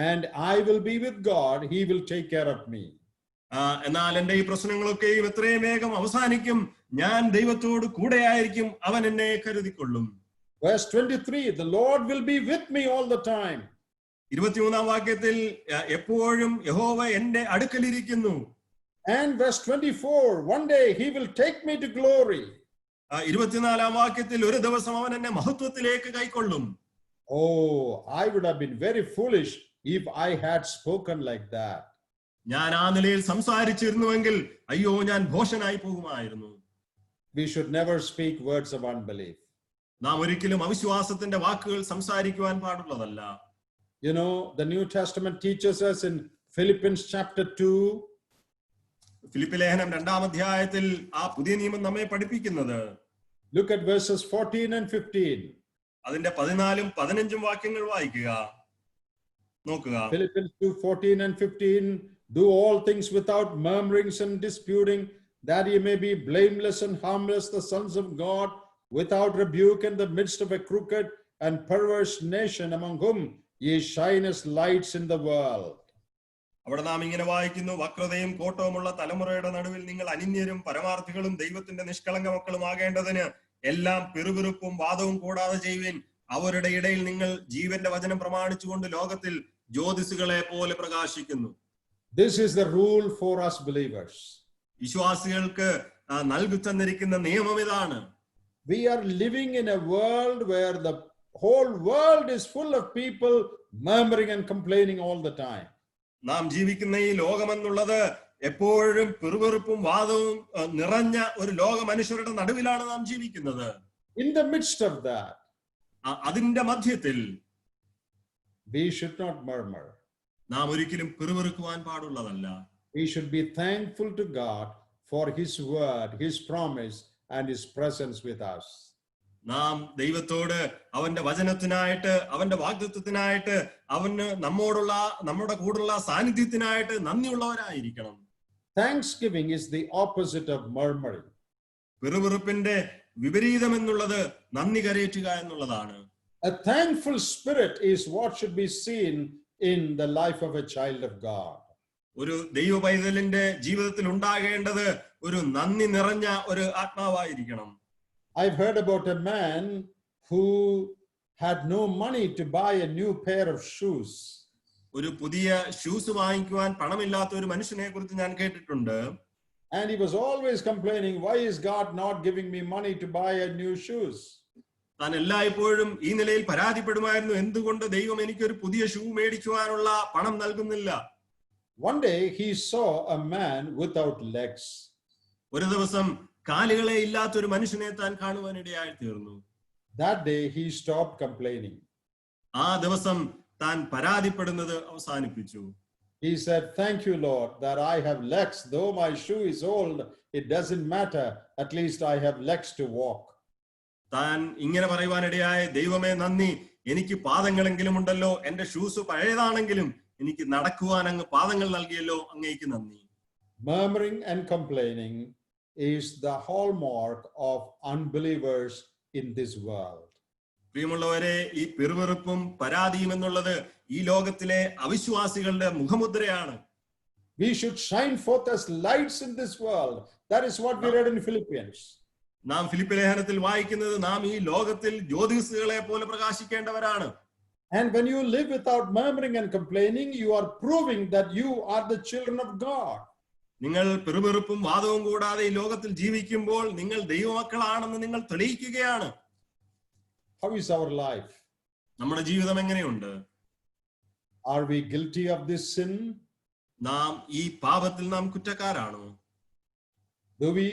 and I will be with God. He will take care of me. എന്നാൽ എന്റെ ഈ പ്രശ്നങ്ങളൊക്കെയും എത്രയും വേഗം അവസാനിക്കും, ഞാൻ ദൈവത്തോട് കൂടെയായിരിക്കും, അവൻ എന്നെ കരുതിക്കൊള്ളും. Verse 23, the Lord will be with me all the time. 23-ാം വാക്യത്തിൽ എപ്പോഴും യഹോവ എന്റെ അടുക്കലിരിക്കുന്നു. And verse 24, one day he will take me to glory. 24-ാം വാക്യത്തിൽ ഒരു ദിവസം അവൻ എന്നെ മഹത്വത്തിലേക്ക് കൈക്കൊള്ളും. Oh, I would have been very foolish if I had spoken like that. ഞാൻ ആ നിലയിൽ സംസാരിച്ചിരുന്നുവെങ്കിൽ അയ്യോ, ഞാൻ ഭോഷനായി പോകുമായിരുന്നു. We should never speak words of unbelief. നാം ഒരിക്കലും അവിശ്വാസത്തിന്റെ വാക്കുകൾ സംസാരിക്കുവാൻ പാടുള്ളതല്ല. You know, the New Testament teaches us in Philippians chapter 2. Philippi ലേഖനം 2-ാം അധ്യായത്തിൽ ആ പുതിയ നിയമം നമ്മെ പഠിപ്പിക്കുന്നത്. Look at verses 14 and 15. അതിന്റെ 14-ഉം 15-ഉം വാക്യങ്ങൾ വായിക്കുക, നോക്കുക. Philippians 2:14 and 15. Do all things without murmurings and disputing, that ye may be blameless and harmless, the sons of God, without rebuke, in the midst of a crooked and perverse nation, among whom ye shine as lights in the world. അവിടെ നാം ഇങ്ങനെ വായിക്കുന്നു, വക്രതയും കോട്ടവുമുള്ള തലമുറയുടെ നടുവിൽ നിങ്ങൾ അനിന്യരും പരമാർത്ഥികളും ദൈവത്തിന്റെ നിഷ്കളങ്ക മക്കളും ആകേണ്ടതിന് എല്ലാം പിറുപിറുപ്പും വാദവും കൂടാതെ ചെയ്യുവിൻ. അവരുടെ ഇടയിൽ നിങ്ങൾ ജീവന്റെ വചനം പ്രമാണിച്ചുകൊണ്ട് ലോകത്തിൽ ജ്യോതിസുകളെ പോലെ പ്രകാശിക്കുന്നു. This is the rule for us believers. വിശ്വാസികൾക്ക് നൽകി തന്നിരിക്കുന്ന നിയമം ഇതാണ്. We are living in a world where the whole world is full of people murmuring and complaining all the time. നാം ജീവിക്കുന്ന ഈ ലോകമെന്നുള്ളത് എപ്പോഴും പിറുപിറുപ്പും വാദവും നിറഞ്ഞ ഒരു ലോക മനുഷ്യരുടെ നടുവിലാണ് നാം ജീവിക്കുന്നത്. In the midst of that, അതിന്റെ മധ്യത്തിൽ we should not murmur. നാം ഒരിക്കലും പിറുപിറുക്കുവാൻ പാടുള്ളതല്ല. We should be thankful to God for His word, His promise, and His presence with us. നാം ദൈവത്തോട് അവന്റെ വചനത്തിനായിട്ട്, അവന്റെ വാഗ്ദത്തത്തിനായിട്ട്, അവന് നമ്മുടെ കൂടെയുള്ള സാന്നിധ്യത്തിനായിട്ട് നന്ദിയുള്ളവരായിരിക്കണം. Thanksgiving is the opposite of murmuring. പിറുപിറുപ്പിന്റെ വിപരീതം എന്നുള്ളത് നന്ദി കരയേറ്റുക എന്നുള്ളതാണ്. A thankful spirit is what should be seen in the life of a child of God. ഒരു ദൈവ പൈതലിന്റെ ജീവിതത്തിൽ ഉണ്ടാകേണ്ടത് ഒരു നന്ദി നിറഞ്ഞ ഒരു ആത്മാവായിരിക്കണം. I've heard about a man who had no money to buy a new pair of shoes. ഒരു പുതിയ ഷൂസ് വാങ്ങിക്കുവാൻ പണമില്ലാത്ത ഒരു മനുഷ്യനെ കുറിച്ച് ഞാൻ കേട്ടിട്ടുണ്ട്. And he was always complaining, why is God not giving me money to buy a new shoes? താൻ എല്ലായ്പ്പോഴും ഈ നിലയിൽ പരാതിപ്പെടുമായിരുന്നു, എന്തുകൊണ്ട് ദൈവം എനിക്കൊരു പുതിയ ഷൂ മേടിക്കുവാനുള്ള പണം നൽകുന്നില്ല. One day he saw a man without legs. ഒരു ദിവസം കാലുകളെ ഇല്ലാത്ത ഒരു മനുഷ്യനെ താൻ കാണുവാൻ ഇടയായി തീർന്നു. That day he stopped complaining. ആ ദിവസം താൻ പരാതിപ്പെടുന്നത് അവസാനിപ്പിച്ചു. He said, thank you, Lord, that I have legs. Though my shoe is old, it doesn't matter. At least I have legs to walk. താൻ ഇങ്ങനെ പറയുവാനിടയായ, ദൈവമേ നന്ദി, എനിക്ക് പാദങ്ങളെങ്കിലും ഉണ്ടല്ലോ, എന്റെ ഷൂസ് പഴയതാണെങ്കിലും എനിക്ക് നടക്കുവാൻ അങ്ങ് പാദങ്ങൾ നൽകിയല്ലോ, അങ്ങേക്ക് നന്ദി. Murmuring and complaining is the hallmark of unbelievers in this world. പ്രിയമുള്ളവരെ, ഈ പിറുപിറുപ്പും പരാതിയും എന്നുള്ളത് ഈ ലോകത്തിലെ അവിശ്വാസികളുടെ മുഖമുദ്രയാണ്. We should shine forth as lights in this world. That is what we read in Philippians. നാം ഫിലിപ്പി ലേഖനത്തിൽ വായിക്കുന്നത്, നാം ഈ ലോകത്തിൽ ജ്യോതിസുകളെ പോലെ പ്രകാശിക്കേണ്ടവരാണ്. And when you live without murmuring and complaining, you are proving that you are the children of God. നിങ്ങൾ പിറുപിറുപ്പും വാദവും കൂടാതെ ഈ ലോകത്തിൽ ജീവിക്കുമ്പോൾ നിങ്ങൾ ദൈവമക്കളാണെന്ന് നിങ്ങൾ തെളിയിക്കുകയാണ്. How is our life? നമ്മുടെ ജീവിതം എങ്ങനെയുണ്ട്? Are we guilty of this sin? നാം ഈ പാപത്തിൽ നാം കുറ്റക്കാരാണോ? Do we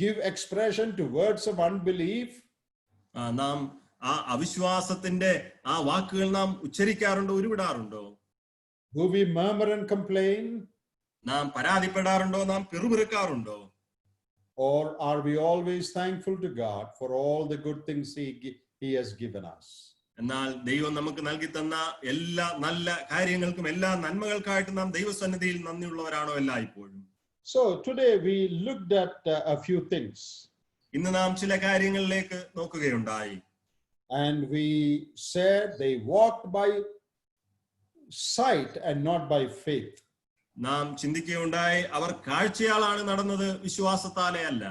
give expression to words of unbelief? നാം ആ അവിശ്വാസത്തിന്റെ ആ വാക്കുകൾ നാം ഉച്ചരിക്കാറുണ്ടോ, ഉരുവിടാറുണ്ടോ? Do we murmur and complain? നാം പരാതിപ്പെടാറുണ്ടോ, നാം പിറുപിറുക്കാറുണ്ടോ? Or are we always thankful to God for all the good things He has given us? എന്നാൽ ദൈവം നമുക്ക് നൽകി തന്ന എല്ലാ നല്ല കാര്യങ്ങൾക്കും എല്ലാ നന്മകൾക്കായിട്ട് നാം ദൈവസന്നിധിയിൽ നന്ദിയുള്ളവരാണോ എല്ലായ്പ്പോഴും? So today we looked at a few things. ഇന്ന് നാം ചില കാര്യങ്ങളിലേക്ക് നോക്കുകയുണ്ടായി. And we said they walked by sight and not by faith. നാം ചിന്തിക്കുകയുണ്ടായി, അവർ കാഴ്ചയാലാണ് നടന്നത്, വിശ്വാസത്താലേ അല്ല.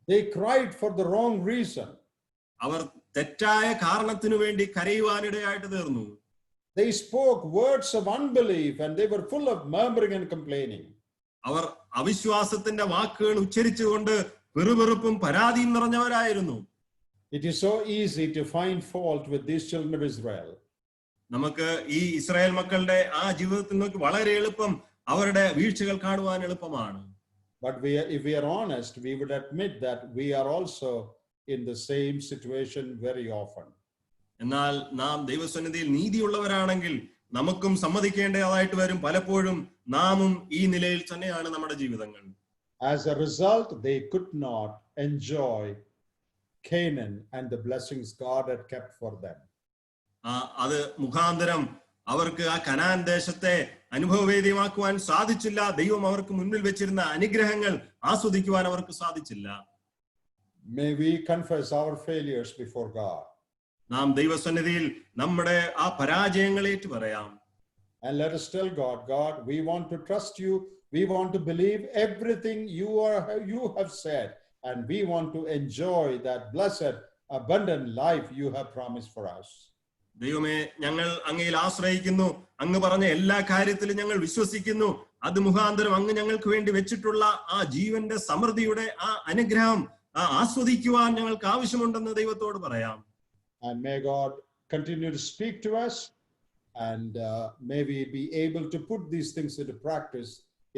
They cried for the wrong reason. അവർ തെറ്റായ കാരണത്തിനു വേണ്ടി കരയുവാനിടയായിട്ട് തീർന്നു. They spoke words of unbelief and they were full of murmuring and complaining. അവർ അവിശ്വാസത്തിന്റെ വാക്കുകൾ ഉച്ചരിച്ചുകൊണ്ട് പിറുപിറുപ്പും പരാതിയും നിറഞ്ഞവരായിരുന്നു. It is so easy to find fault with these children of Israel. നമുക്ക് ഈ Israel മക്കളുടെ ആ ജീവിതത്തിൽ നോക്കി വളരെ എളുപ്പം അവരുടെ വീഴ്ചകൾ കാണുവാൻ എളുപ്പമാണ്. But if we are honest, we would admit that we are also in the same situation very often. എന്നാൽ നാം ദൈവസന്നിധിയിൽ നീതിയുള്ളവരാണെങ്കിൽ നമുക്കും സമ്മതിക്കേണ്ടതായിട്ട് വരും, പലപ്പോഴും നാമും ഈ നിലയിൽ തന്നെയാണ് നമ്മുടെ ജീവിതങ്ങൾ. As a result, they could not enjoy Canaan and the blessings God had kept for them. അത് മുഖാന്തരം അവർക്ക് ആ കനാൻ ദേശത്തെ അനുഭവവേദ്യമാക്കുവാൻ സാധിച്ചില്ല. ദൈവം അവർക്ക് മുന്നിൽ വെച്ചിരുന്ന അനുഗ്രഹങ്ങൾ ആസ്വദിക്കുവാൻ അവർക്ക് സാധിച്ചില്ല. May we confess our failures before God. നാം ദൈവസന്നിധിയിൽ നമ്മുടെ ആ പരാജയങ്ങളെ ഏറ്റു പറയാം. And let us tell God, God, we want to trust you. We want to believe everything you have said. And we want to enjoy that blessed, abundant life you have promised for us. ദൈവമേ, ഞങ്ങൾ അങ്ങയിൽ ആശ്രയിക്കുന്നു. അങ്ങ് പറഞ്ഞ എല്ലാ കാര്യത്തിലും ഞങ്ങൾ വിശ്വസിക്കുന്നു. അത് മുഖാന്തരം അങ്ങ് ഞങ്ങൾക്ക് വേണ്ടി വെച്ചിട്ടുള്ള ആ ജീവന്റെ സമൃദ്ധിയുടെ ആ അനുഗ്രഹം ആസ്വദിക്കുവാൻ ഞങ്ങൾക്ക് ആവശ്യമുണ്ടെന്ന് ദൈവത്തോട് പറയാം. And may God continue to speak to us, and may we be able to put these things into practice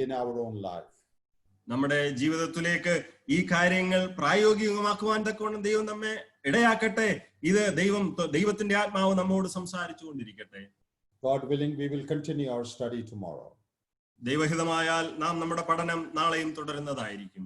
in our own life. നമ്മുടെ ജീവിതത്തിലേക്ക് ഈ കാര്യങ്ങൾ പ്രായോഗികമാക്കുവാൻ തക്കവണ്ണം ദൈവം നമ്മെ ഇടയാക്കട്ടെ. ഇത് ദൈവത്തിന്റെ ആത്മാവ് നമ്മോട് സംസാരിച്ചു കൊണ്ടിരിക്കട്ടെ. God willing, we will continue our study tomorrow. ദൈവഹിതമായാൽ നാം നമ്മുടെ പഠനം നാളെയും തുടരുന്നതായിരിക്കും.